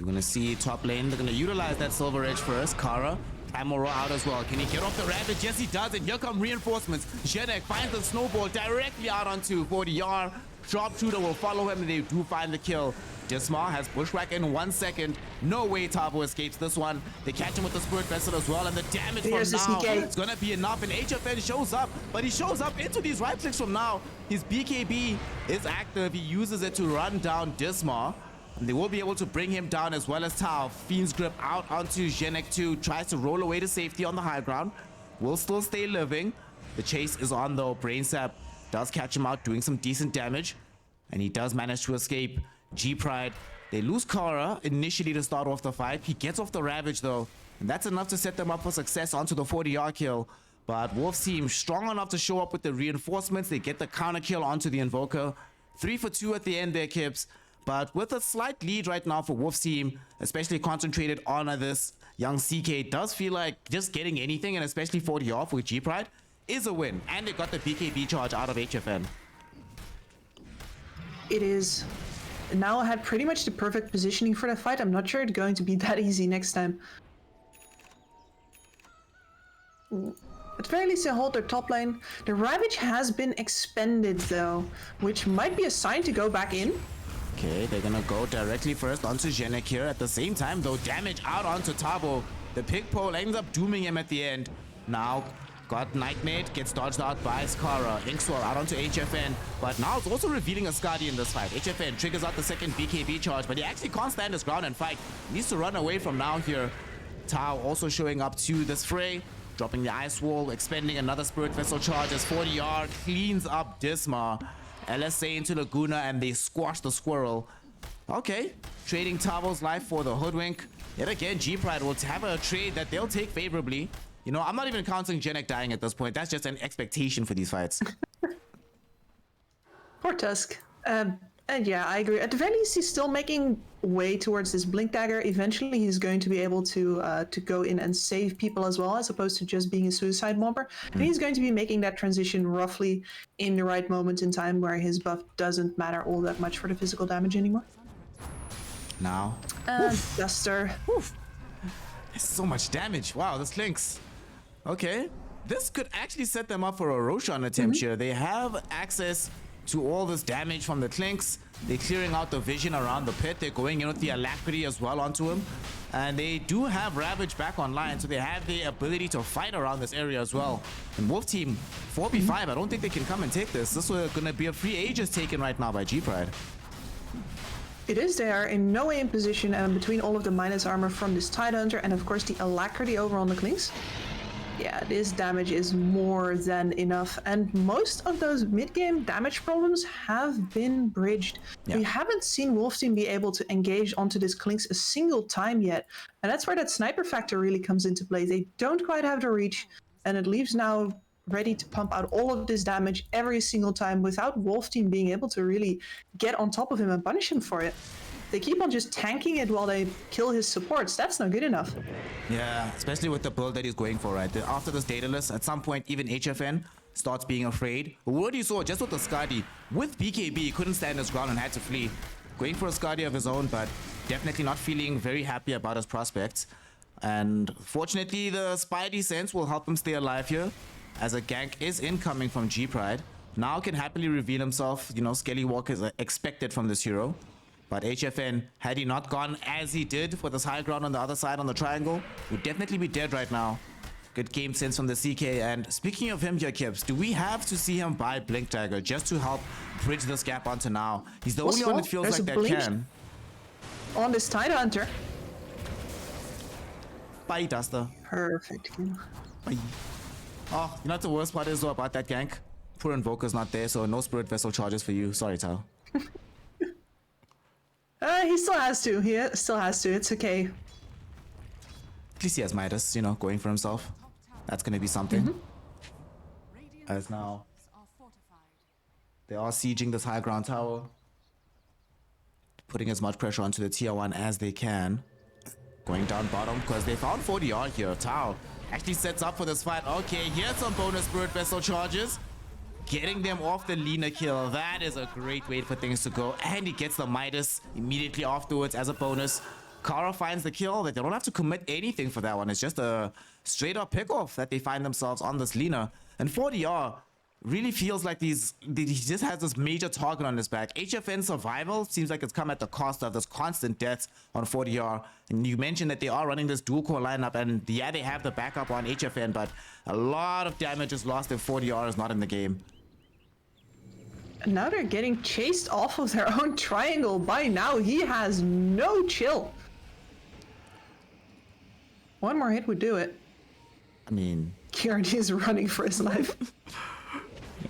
gonna see top lane. They're gonna utilize that Silver Edge first. Kara, Amora out as well. Can he get off the Ravage? Yes, he does. And here come reinforcements. Jenek finds the snowball directly out onto 40R. Sharpshooter will follow him, and they do find the kill. Dismar has Bushwhack in 1 second. No way Tavo escapes this one. They catch him with the Spirit Vessel as well, and the damage Here's from now, the CK. it's gonna be enough, and HFN shows up, but he shows up into these right clicks from now. His BKB is active. He uses it to run down Dismar. And they will be able to bring him down as well as Tau. Fiend's Grip out onto Jenek 2. Tries to roll away to safety on the high ground. Will still stay living. The chase is on though. Brain Sap does catch him out, doing some decent damage. And he does manage to escape. G-Pride, they lose Kara initially to start off the fight. He gets off the Ravage though. And that's enough to set them up for success onto the 40R kill. But Wolf Team strong enough to show up with the reinforcements. They get the counter kill onto the Invoker. 3 for 2 at the end there, Kips. But with a slight lead right now for Wolf's team, especially concentrated on this young CK, does feel like just getting anything, and especially 40 off with G-Pride, is a win. And they got the BKB charge out of HFN. It is. Now had pretty much the perfect positioning for the fight. I'm not sure it's going to be that easy next time. At the very least, they hold their top lane. The Ravage has been expended though, which might be a sign to go back in. Okay, they're gonna go directly first onto Jenek here. At the same time though, damage out onto Tabo. The pick pole ends up dooming him at the end. Now, got Nightmate, gets dodged out by Skara. Inkswell out onto HFN. But now it's also revealing a Skadi in this fight. HFN triggers out the second BKB charge, but he actually can't stand his ground and fight. He needs to run away from now here. Tau also showing up to this fray. Dropping the Ice Wall, expending another Spirit Vessel charge as 40R cleans up Dismar. LSA into Laguna, and they squash the Squirrel. Okay, trading Tavo's life for the Hoodwink. Yet again, G-Pride will have a trade that they'll take favorably. You know, I'm not even counting Jenek dying at this point. That's just an expectation for these fights. Poor Tusk. And yeah, I agree. At the very least, he's still making way towards this Blink Dagger. Eventually, he's going to be able to go in and save people as well, as opposed to just being a suicide mobber. And he's going to be making that transition roughly in the right moment in time where his buff doesn't matter all that much for the physical damage anymore. Now. Duster. Oof. There's so much damage. Wow, this links. Okay. This could actually set them up for a Roshan attempt here. They have access to all this damage from the Clinks. They're clearing out the vision around the pit. They're going in with the Alacrity as well onto him. And they do have Ravage back online, so they have the ability to fight around this area as well. And Wolf Team, 4v5, I don't think they can come and take this. This is going to be a free Aegis taken right now by G-Pride. It is. They are in no way in position between all of the minus armor from this Tidehunter and of course the Alacrity over on the Clinks. Yeah, this damage is more than enough, and most of those mid-game damage problems have been bridged. Yeah. We haven't seen Wolf Team be able to engage onto this Klinks a single time yet, and that's where that sniper factor really comes into play. They don't quite have the reach, and it leaves now ready to pump out all of this damage every single time without Wolf Team being able to really get on top of him and punish him for it. They keep on just tanking it while they kill his supports. That's not good enough. Yeah, especially with the build that he's going for, right? After this dataless, at some point, even HFN starts being afraid. What you saw just with the Skadi, with BKB, he couldn't stand his ground and had to flee. Going for a Skadi of his own, but definitely not feeling very happy about his prospects. And fortunately, the Spidey sense will help him stay alive here, as a gank is incoming from G-Pride. Now can happily reveal himself. You know, Skelly Walk is expected from this hero. But HFN, had he not gone as he did for this high ground on the other side on the triangle, would definitely be dead right now. Good game sense from the CK. And speaking of him here, Kips, do we have to see him buy Blink Dagger just to help bridge this gap onto now? He's the only one that feels like that can. On this Tidehunter. Bye, Duster. Perfect. Bye. Oh, you know what the worst part is though about that gank? Poor Invoker's not there, so no Spirit Vessel charges for you. Sorry, Tao. He still has to. He still has to. It's okay. At least he has Midas, you know, going for himself. That's going to be something. As now, they are sieging this high ground tower. Putting as much pressure onto the tier 1 as they can. Going down bottom because they found 40R here. Tao actually sets up for this fight. Okay, here's some bonus Spirit Vessel charges. Getting them off the Lina kill. That is a great way for things to go. And he gets the Midas immediately afterwards as a bonus. Kara finds the kill. They don't have to commit anything for that one. It's just a straight up pick off that they find themselves on this Lina. And 40R really feels like he just has this major target on his back. HFN survival seems like it's come at the cost of this constant deaths on 40R. And you mentioned that they are running this dual core lineup, and yeah, they have the backup on HFN, but a lot of damage is lost if 40R is not in the game. And now they're getting chased off of their own triangle. By now, he has no chill. One more hit would do it. I mean... Kieran is running for his life.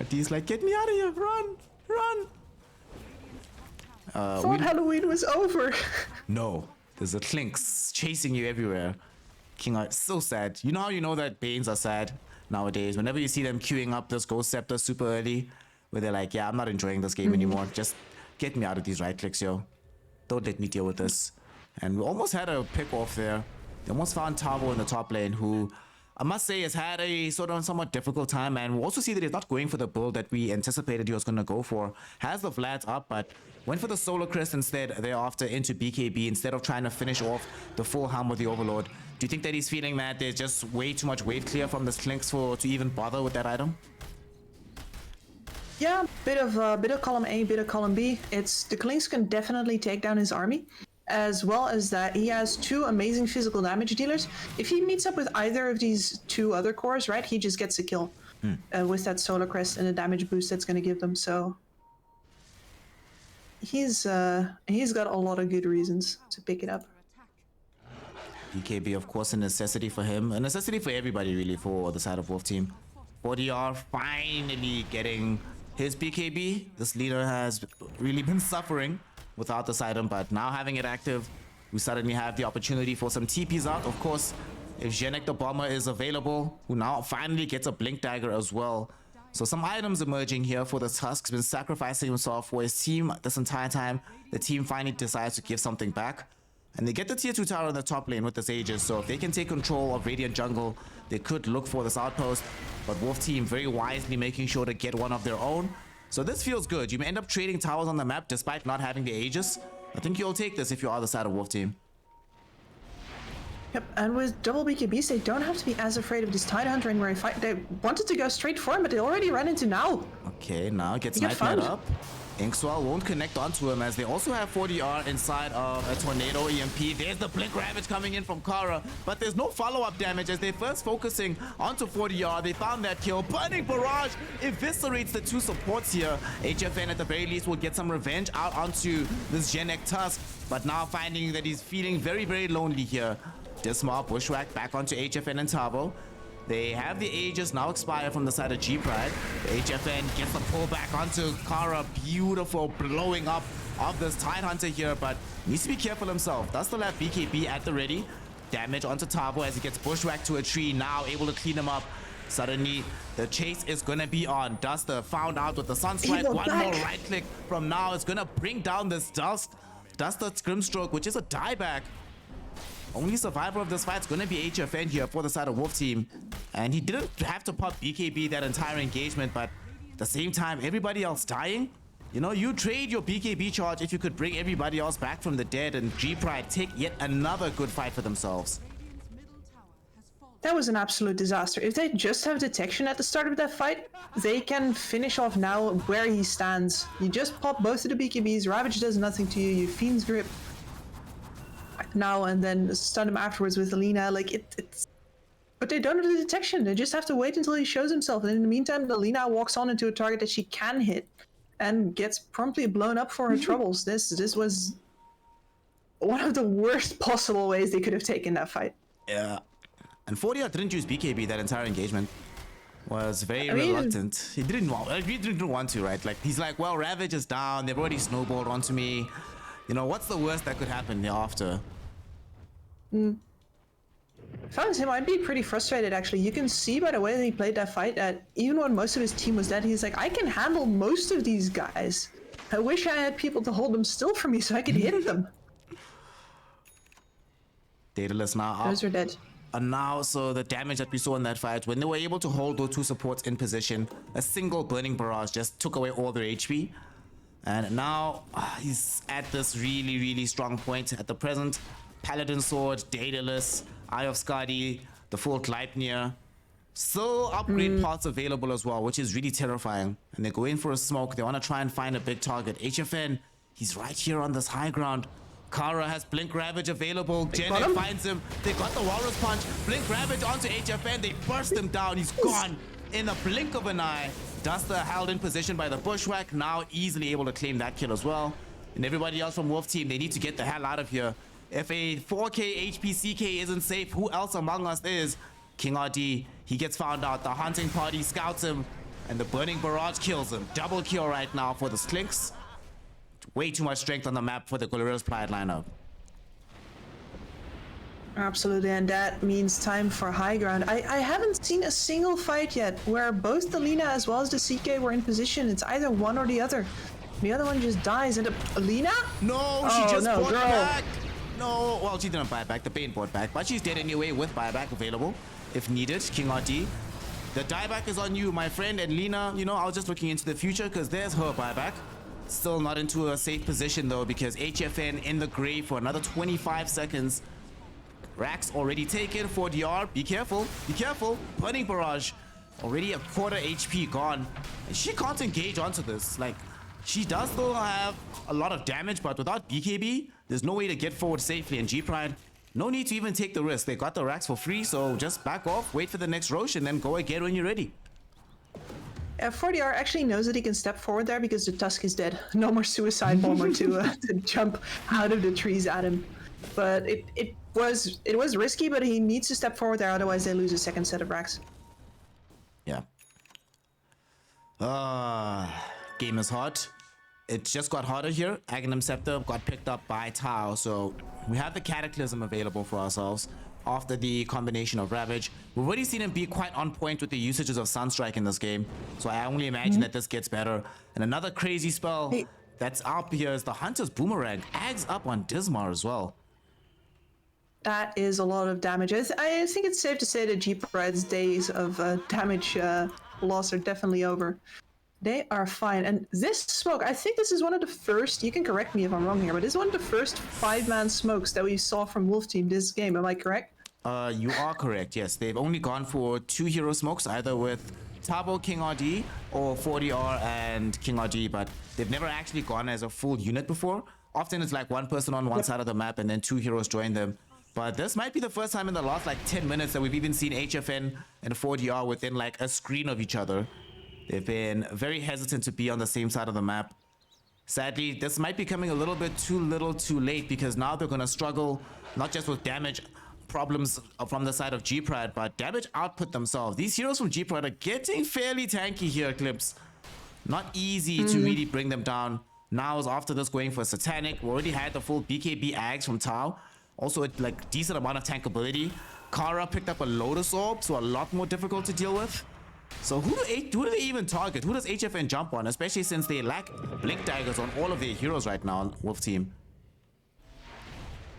He's like, get me out of here, run, run. Thought Halloween was over. No, there's a Klinks chasing you everywhere. King Art, so sad. You know how you know that Banes are sad nowadays? Whenever you see them queuing up this Ghost Scepter super early, where they're like, yeah, I'm not enjoying this game anymore. Just get me out of these right clicks, yo. Don't let me deal with this. And we almost had a pick off there. They almost found Tavo in the top lane, who I must say has had a sort of somewhat difficult time. And we also see that he's not going for the build that we anticipated he was going to go for. Has the Vlads up, but went for the Solar Crest instead thereafter into BKB instead of trying to finish off the full Helm with the Overlord. Do you think that he's feeling that there's just way too much wave clear from the Klinks to even bother with that item? Yeah, bit of column A, bit of column B. It's the Klinks can definitely take down his army, as well as that he has two amazing physical damage dealers. If he meets up with either of these two other cores, right, he just gets a kill with that Solar Crest and the damage boost that's going to give them. So he's got a lot of good reasons to pick it up. BKB, of course, a necessity for him, a necessity for everybody really for the side of Wolf Team. 40R finally getting his BKB. This leader has really been suffering without this item, but now having it active, we suddenly have the opportunity for some TPs out. Of course, if Zhenek the Bomber is available, who now finally gets a Blink Dagger as well. So some items emerging here for the Tusk. He's been sacrificing himself for his team this entire time. The team finally decides to give something back. And they get the tier 2 tower in the top lane with this Aegis, so if they can take control of Radiant Jungle, they could look for this outpost. But Wolf Team very wisely making sure to get one of their own. So this feels good. You may end up trading towers on the map despite not having the Aegis. I think you'll take this if you are the side of Wolf Team. Yep, and with double BKBs, they don't have to be as afraid of this Tidehunter anymore. They wanted to go straight for him, but they already ran into Now. Okay, now gets Nightmare up. Inkswell won't connect onto him as they also have 40R inside of a Tornado EMP. There's the Blink Ravage coming in from Kara, but there's no follow-up damage as they're first focusing onto 40R. They found that kill. Burning Barrage eviscerates the two supports here. HFN at the very least will get some revenge out onto this Zhenek Tusk, but now finding that he's feeling very, very lonely here. Dismar, Bushwhack back onto HFN and Tavo. They have the Aegis now expire from the side of G-Pride. The HFN gets the pullback onto Kara. Beautiful blowing up of this Tidehunter here, but needs to be careful himself. Does still have BKB at the ready. Damage onto Tavo as he gets bushwhacked to a tree. Now able to clean him up. Suddenly, the chase is going to be on. Duster found out with the Sunstrike. One more right click from now. It's going to bring down this Duster Scrimstroke, which is a dieback. Only survivor of this fight is going to be HFN here for the side of Wolf Team. And he didn't have to pop BKB that entire engagement, but at the same time, everybody else dying. You know, you trade your BKB charge if you could bring everybody else back from the dead, and G-Pride take yet another good fight for themselves. That was an absolute disaster. If they just have detection at the start of that fight, they can finish off now where he stands. You just pop both of the BKBs, Ravage does nothing to you, you Fiend's Grip now and then stun him afterwards with Alina. Like, it's... But they don't have the detection, they just have to wait until he shows himself, and in the meantime, Alina walks on into a target that she can hit and gets promptly blown up for her troubles. This was one of the worst possible ways they could have taken that fight. Yeah. And 40R didn't use BKB that entire engagement. Was very reluctant. He didn't want to, right? Like, he's like, well, Ravage is down. They've already snowballed onto me. You know, what's the worst that could happen thereafter? If I was him, I'd be pretty frustrated, actually. You can see by the way that he played that fight that even when most of his team was dead, he's like, I can handle most of these guys. I wish I had people to hold them still for me so I could hit them. Daedalus now up. Those are dead. And now, so the damage that we saw in that fight, when they were able to hold those two supports in position, a single Burning Barrage just took away all their HP. And now he's at this really, really strong point at the present. Paladin Sword, Daedalus, Eye of Skadi, the full Gleipnir. Still upgrade parts available as well, which is really terrifying. And they go in for a smoke. They want to try and find a big target. HFN, he's right here on this high ground. Kara has Blink Ravage available. Jenny finds him. They got the Walrus Punch. Blink Ravage onto HFN. They burst him down. He's gone in a blink of an eye. Duster held in position by the Bushwhack. Now easily able to claim that kill as well. And everybody else from Wolf Team, they need to get the hell out of here. If a 4K HPCK isn't safe, who else among us is? King RD, he gets found out. The hunting party scouts him. And the Burning Barrage kills him. Double kill right now for the Slinks. Way too much strength on the map for the Gorillaz plied lineup. Absolutely, and that means time for high ground. I haven't seen a single fight yet where both the Lina as well as the CK were in position. It's either one or the other. The other one just dies. And Lina? No, she just bought back. No, well, she didn't buy back. The Bane bought back, but she's dead anyway with buyback available if needed. King RT. The dieback is on you, my friend. And Lina, you know, I was just looking into the future because there's her buyback. Still not into a safe position though, because HFN in the grave for another 25 seconds. Rax already taken for DR. Be careful, be careful. Burning Barrage, already a quarter HP gone. And she can't engage onto this. Like, she does still have a lot of damage, but without BKB, there's no way to get forward safely. And G-Pride, no need to even take the risk. They got the Rax for free, so just back off, wait for the next Roche, and then go again when you're ready. 40R actually knows that he can step forward there because the Tusk is dead. No more Suicide Bomber to jump out of the trees at him. But it was risky, but he needs to step forward there, otherwise they lose a second set of racks. Yeah. Game is hot. It just got harder here. Aghanim Scepter got picked up by Tau, so we have the Cataclysm available for ourselves after the combination of Ravage. We've already seen him be quite on point with the usages of Sunstrike in this game, so I only imagine that this gets better. And another crazy spell that's up here is the Hunter's Boomerang. Ags up on Dismar as well. That is a lot of damage. I think it's safe to say that G-Pride's days of damage loss are definitely over. They are fine. And this smoke, I think this is one of the first, you can correct me if I'm wrong here, but this is one of the first 5-man smokes that we saw from Wolf Team this game. Am I correct? You are correct, yes. They've only gone for 2 hero smokes, either with Tabo, King RD, or 40R and King RD, but they've never actually gone as a full unit before. Often it's like one person on one side of the map and then 2 heroes join them. But this might be the first time in the last like 10 minutes that we've even seen HFN and 40R within like a screen of each other. They've been very hesitant to be on the same side of the map. Sadly, this might be coming a little bit too little too late, because now they're going to struggle not just with damage problems from the side of G-Pride, but damage output themselves. These heroes from G-Pride are getting fairly tanky here, Clips. Not easy to really bring them down. Now is after this going for Satanic. We already had the full BKB Ags from Tau. Also a like decent amount of tankability. Kara picked up a Lotus Orb, so a lot more difficult to deal with. So who do they even target? Who does HFN jump on? Especially since they lack Blink Daggers on all of their heroes right now, Wolf Team.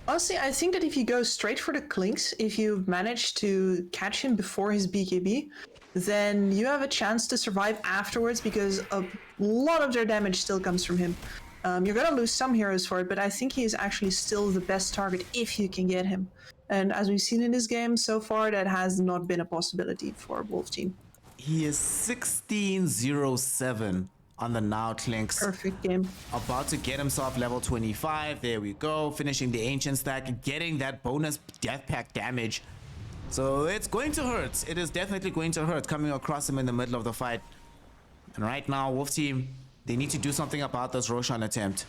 Honestly, I think that if you go straight for the Clinks, if you manage to catch him before his BKB, then you have a chance to survive afterwards because a lot of their damage still comes from him. You're gonna lose some heroes for it, but I think he is actually still the best target if you can get him. And as we've seen in this game so far, that has not been a possibility for Wolf Team. He is 16-0-7 on the Now Clinks. Perfect game. About to get himself level 25. There we go. Finishing the Ancient stack, getting that bonus death pack damage. So it's going to hurt. It is definitely going to hurt coming across him in the middle of the fight. And right now, Wolf Team, they need to do something about this Roshan attempt.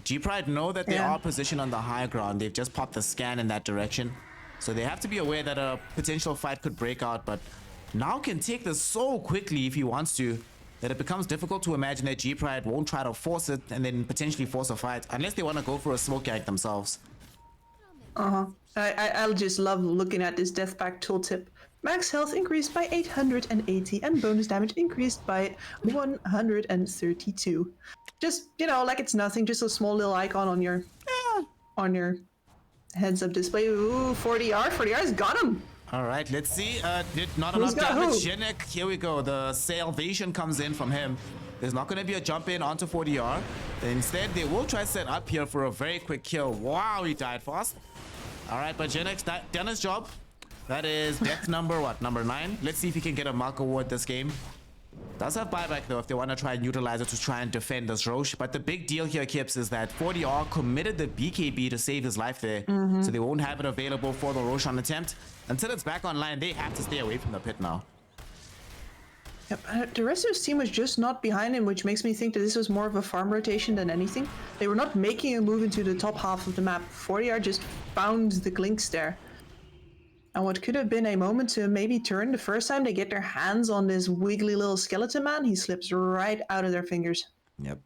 G-Pride know that they are positioned on the high ground. They've just popped the scan in that direction. So they have to be aware that a potential fight could break out. But Now can take this so quickly if he wants to, that it becomes difficult to imagine that G-Pride won't try to force it and then potentially force a fight, unless they want to go for a smoke gank themselves. I'll just love looking at this death pack tooltip. Max health increased by 880 and bonus damage increased by 132. Just, you know, like it's nothing, just a small little icon on your heads up display. Ooh, 40R's got him. All right, let's see. Did not enough damage. Genek, here we go. The salvation comes in from him. There's not going to be a jump in onto 40R. Instead, they will try to set up here for a very quick kill. Wow, he died fast. All right, but Genek's done his job. That is death number, what, number 9? Let's see if he can get a mark award this game. Does have buyback though if they want to try and utilize it to try and defend this Roche. But the big deal here, Kips, is that 40R committed the BKB to save his life there. So they won't have it available for the Roshan attempt. Until it's back online, they have to stay away from the pit now. Yep, the rest of his team was just not behind him, which makes me think that this was more of a farm rotation than anything. They were not making a move into the top half of the map. 40R just found the Glinks there. And what could have been a moment to maybe turn the first time they get their hands on this wiggly little skeleton man, he slips right out of their fingers. Yep.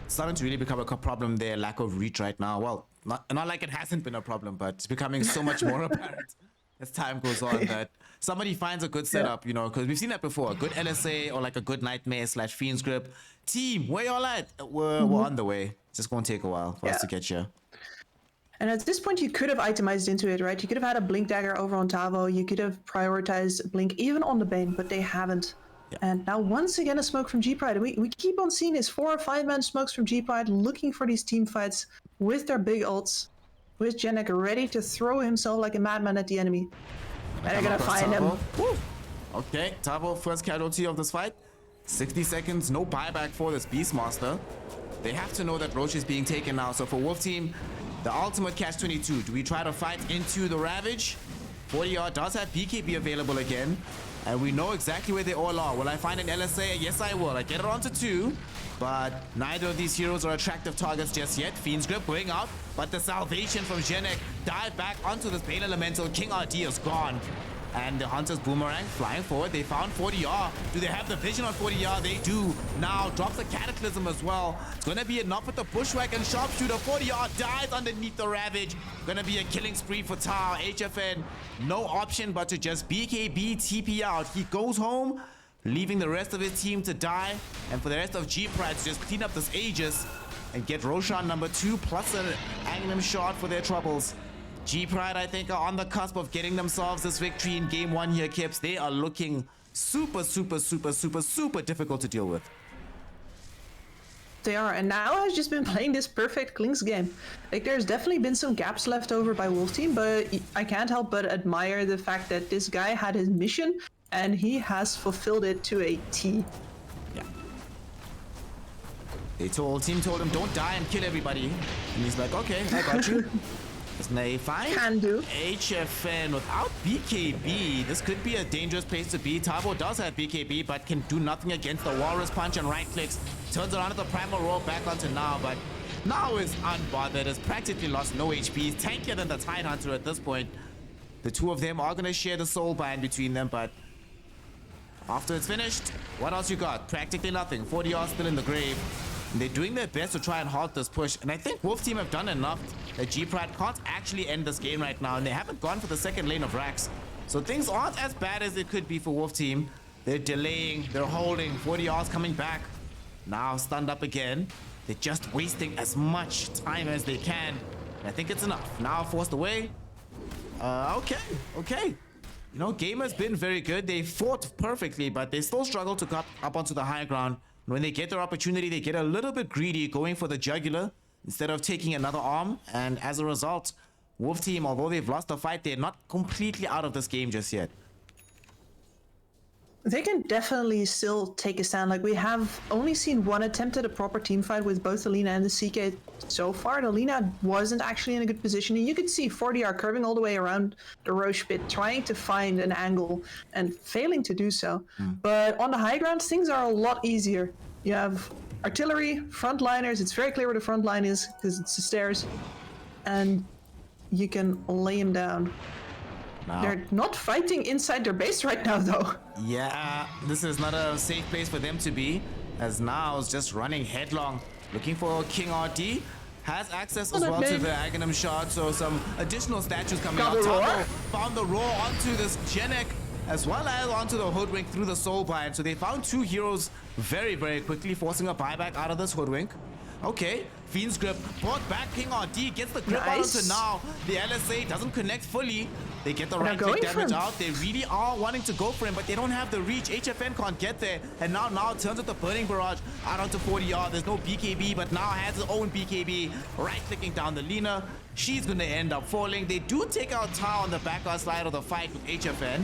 It's starting to really become a problem, their lack of reach right now. Well, not like it hasn't been a problem, but it's becoming so much more apparent as time goes on that somebody finds a good setup, you know, because we've seen that before. A good LSA or like a good Nightmare / Fiend's Grip. Team, where y'all at? We're on the way. It's just going to take a while for us to get here. And at this point, you could have itemized into it, right? You could have had a Blink Dagger over on Tavo. You could have prioritized Blink even on the Bane, but they haven't. Yeah. And now once again, a smoke from G-Pride. We keep on seeing these 4 or 5 man smokes from G-Pride looking for these team fights with their big ults, with Genek ready to throw himself like a madman at the enemy. And they're gonna find him. Woo. Okay, Tavo, first casualty of this fight. 60 seconds, no buyback for this Beastmaster. They have to know that Roche is being taken now. So for Wolf Team, the ultimate catch-22. Do we try to fight into the Ravage? 40R does have BKB available again. And we know exactly where they all are. Will I find an LSA? Yes, I will. I get it onto 2. But neither of these heroes are attractive targets just yet. Fiend's Grip going out. But the salvation from Genek. Dive back onto this Bane Elemental. King RD is gone. And the Hunter's Boomerang flying forward. They found 40R. Do they have the vision on 40R? They do. Now drops the Cataclysm as well. It's going to be enough with the Bushwhack and Sharpshooter. 40R dies underneath the Ravage. Going to be a killing spree for Tau. HFN, no option but to just BKB TP out. He goes home, leaving the rest of his team to die. And for the rest of G-Pride to just clean up this Aegis and get Roshan number 2 plus an Aghanim shot for their troubles. G-Pride, I think, are on the cusp of getting themselves this victory in game 1 here, Kips. They are looking super difficult to deal with. They are, and now has just been playing this perfect Klinks game. Like, there's definitely been some gaps left over by Wolf Team, but I can't help but admire the fact that this guy had his mission, and he has fulfilled it to a T. Yeah. Team told him, don't die and kill everybody. And he's like, okay, I got you. Snare fine. Can do. HFN without BKB. This could be a dangerous place to be. Tavo does have BKB, but can do nothing against the Walrus Punch and right clicks. Turns around at the Primal Roll back onto Now, but Now is unbothered, has practically lost no HP. He's tankier than the Tidehunter at this point. The two of them are going to share the soul bind between them, but after it's finished, what else you got? Practically nothing. 40R still in the grave. And they're doing their best to try and halt this push. And I think Wolf Team have done enough that G-Pride can't actually end this game right now. And they haven't gone for the second lane of Rax. So things aren't as bad as it could be for Wolf Team. They're delaying, they're holding. 40R's coming back. Now stunned up again. They're just wasting as much time as they can. And I think it's enough. Now forced away. Okay. You know, game has been very good. They fought perfectly, but they still struggle to come up onto the high ground. When they get their opportunity, they get a little bit greedy, going for the jugular instead of taking another arm. And as a result, Wolf Team, although they've lost the fight, they're not completely out of this game just yet. They can definitely still take a stand. Like, we have only seen one attempt at a proper team fight with both the Lina and the CK so far. The Lina wasn't actually in a good position, and you could see 40R curving all the way around the Roche pit, trying to find an angle and failing to do so. But on the high ground, things are a lot easier. You have artillery, frontliners. It's very clear where the front line is because it's the stairs, and you can lay him down. Now, they're not fighting inside their base right now, though. Yeah, this is not a safe place for them to be, as Niles just running headlong, looking for King RD. Has access as well to the Aghanim shard, so some additional statues coming out. Tango found the roar onto this Genek, as well as onto the Hoodwink through the Soulbind. So they found two heroes very, very quickly, forcing a buyback out of this Hoodwink. Okay, Fiend's Grip brought back. King RD gets the grip out onto now. The LSA doesn't connect fully. They get the right click damage out. They really are wanting to go for him, but they don't have the reach. HFN can't get there. And now turns with the Burning Barrage out onto 40R. There's no BKB, but now has his own BKB. Right-clicking down the Lina. She's going to end up falling. They do take out Tau on the backward slide of the fight with HFN.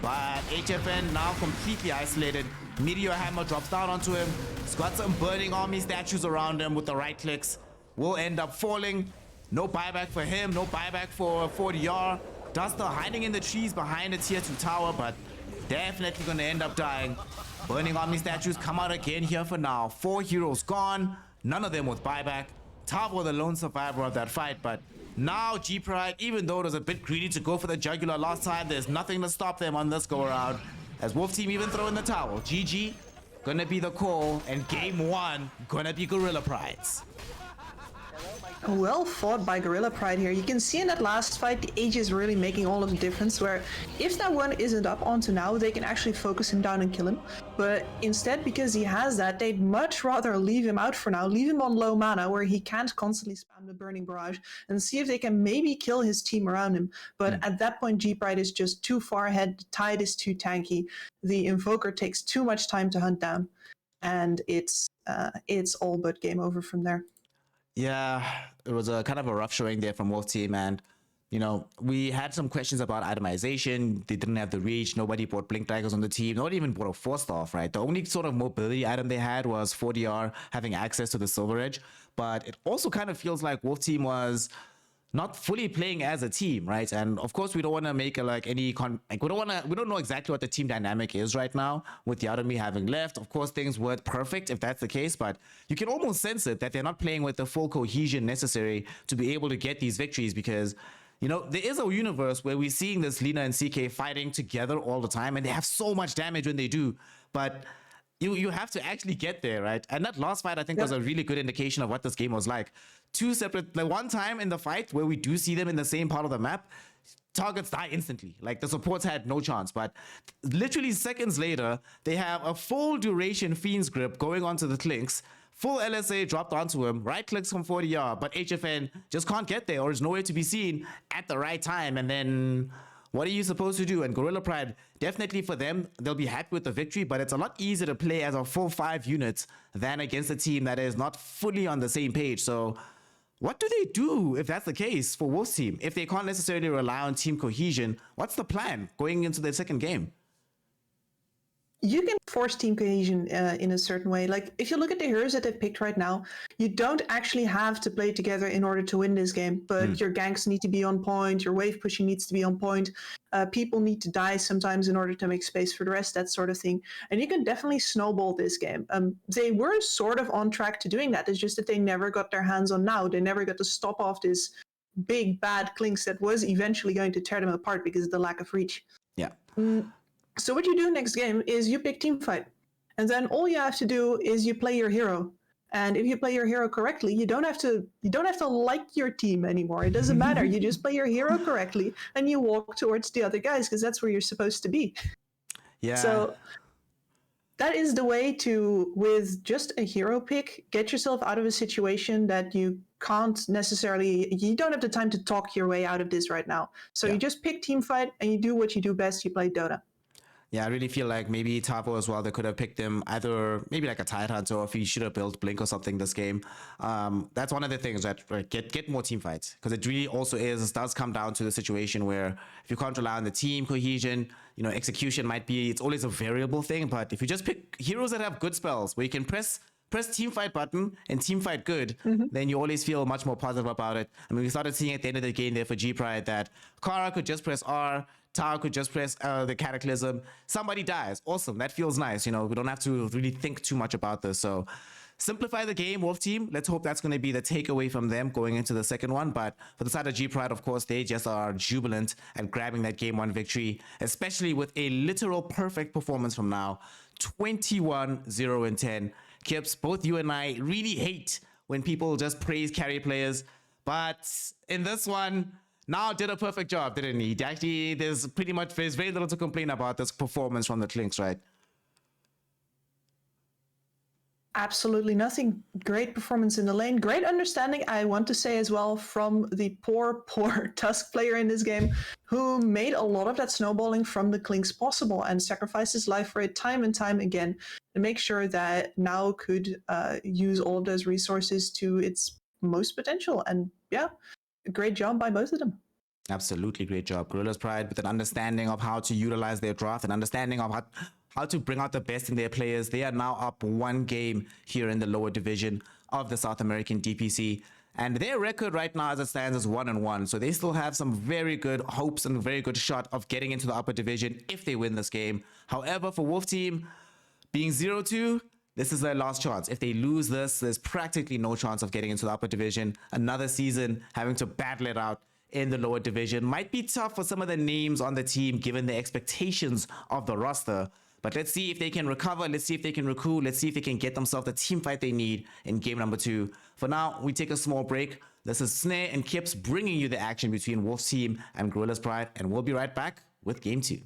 But HFN now completely isolated. Meteor Hammer drops down onto him. He's got some Burning Army statues around him with the right clicks. Will end up falling. No buyback for him. No buyback for 40R. Duster hiding in the trees behind a tier 2 tower, but definitely going to end up dying. Burning Army statues come out again here for now. 4 heroes gone. None of them with buyback. Tavo the lone survivor of that fight, but now G-Pride, even though it was a bit greedy to go for the jugular last time, there's nothing to stop them on this go around. As Wolf Team even throw in the towel. GG gonna be the call, and game 1 gonna be Gorilla Pride's. Well fought by Gorilla Pride here. You can see in that last fight, the age is really making all of the difference, where if that one isn't up onto now, they can actually focus him down and kill him. But instead, because he has that, they'd much rather leave him out for now, leave him on low mana, where he can't constantly spam the Burning Barrage, and see if they can maybe kill his team around him. But at that point, G-Pride is just too far ahead, the Tide is too tanky, the Invoker takes too much time to hunt down, and it's all but game over from there. Yeah, it was a kind of a rough showing there from Wolf Team, and you know, we had some questions about itemization. They didn't have the reach. Nobody bought Blink Daggers on the team. Nobody even bought a Force Staff, right? The only sort of mobility item they had was 40R having access to the Silver Edge, but it also kind of feels like Wolf Team was not fully playing as a team, right? And of course, we don't want to make we don't know exactly what the team dynamic is right now with the Yarami having left. Of course, things weren't perfect if that's the case, but you can almost sense it that they're not playing with the full cohesion necessary to be able to get these victories, because you know, there is a universe where we're seeing this Lina and CK fighting together all the time, and they have so much damage when they do, but you have to actually get there, right? And that last fight, I think, was a really good indication of what this game was like. Two separate, like one time in the fight where we do see them in the same part of the map, targets die instantly. Like the supports had no chance, but literally seconds later, they have a full duration Fiend's Grip going onto the Clinks, full LSA dropped onto him, right clicks from 40R, but HFN just can't get there or is nowhere to be seen at the right time. And then what are you supposed to do? And Gorilla Pride, definitely for them, they'll be happy with the victory, but it's a lot easier to play as a full 5 units than against a team that is not fully on the same page. So what do they do if that's the case for Wolf's team? If they can't necessarily rely on team cohesion, what's the plan going into the second game? you can force team cohesion in a certain way. Like if you look at the heroes that they've picked right now, you don't actually have to play together in order to win this game, but your ganks need to be on point, your wave pushing needs to be on point, people need to die sometimes in order to make space for the rest, that sort of thing. And you can definitely snowball this game. They were sort of on track to doing that. It's just that they never got their hands on Now. They never got to stop off this big bad Clinks that was eventually going to tear them apart because of the lack of reach. Yeah. So what you do next game is you pick team fight, and then all you have to do is you play your hero. And if you play your hero correctly, you don't have to like your team anymore. It doesn't matter. You just play your hero correctly, and you walk towards the other guys because that's where you're supposed to be. Yeah. So that is the way to, with just a hero pick, get yourself out of a situation that you can't necessarily, you don't have the time to talk your way out of this right now. So you just pick team fight and you do what you do best. You play Dota. Yeah, I really feel like maybe Tavo as well, they could have picked him either maybe like a Tidehunter, or if he should have built Blink or something this game. That's one of the things that get more team fights, because it really also does come down to the situation where if you can't rely on the team cohesion, execution might be, it's always a variable thing. But if you just pick heroes that have good spells where you can press team fight button and team fight good, then you always feel much more positive about it. I mean, we started seeing at the end of the game there for G Pride that Kara could just press R, Tao could just press the Cataclysm, somebody dies. Awesome, that feels nice. We don't have to really think too much about this. So simplify the game, Wolf Team. Let's hope that's going to be the takeaway from them going into the second one. But for the side of G Pride, of course, they just are jubilant at grabbing that game one victory, especially with a literal perfect performance from Now. 21-0-10. Kips, both you and I really hate when people just praise carry players, but in this one, Now did a perfect job, didn't he? Actually, there's very little to complain about this performance from the Clinks, right? Absolutely nothing. Great performance in the lane. Great understanding, I want to say as well, from the poor Tusk player in this game, who made a lot of that snowballing from the Clinks possible and sacrificed his life for it time and time again to make sure that Now could use all of those resources to its most potential. And yeah, great job by both of them. Absolutely great job. Gorillaz Pride with an understanding of how to utilize their draft, an understanding of how to bring out the best in their players. They are now up one game here in the lower division of the South American DPC. And their record right now as it stands is 1-1. So they still have some very good hopes and a very good shot of getting into the upper division if they win this game. However, for Wolf Team, being 0-2, this is their last chance. If they lose this, there's practically no chance of getting into the upper division. Another season having to battle it out in the lower division might be tough for some of the names on the team given the expectations of the roster. But let's see if they can recover. Let's see if they can recruit. Let's see if they can get themselves the team fight they need in game number 2. For now, we take a small break. This is Snare and Kips bringing you the action between Wolf Team and Gorillaz Pride, and we'll be right back with game 2.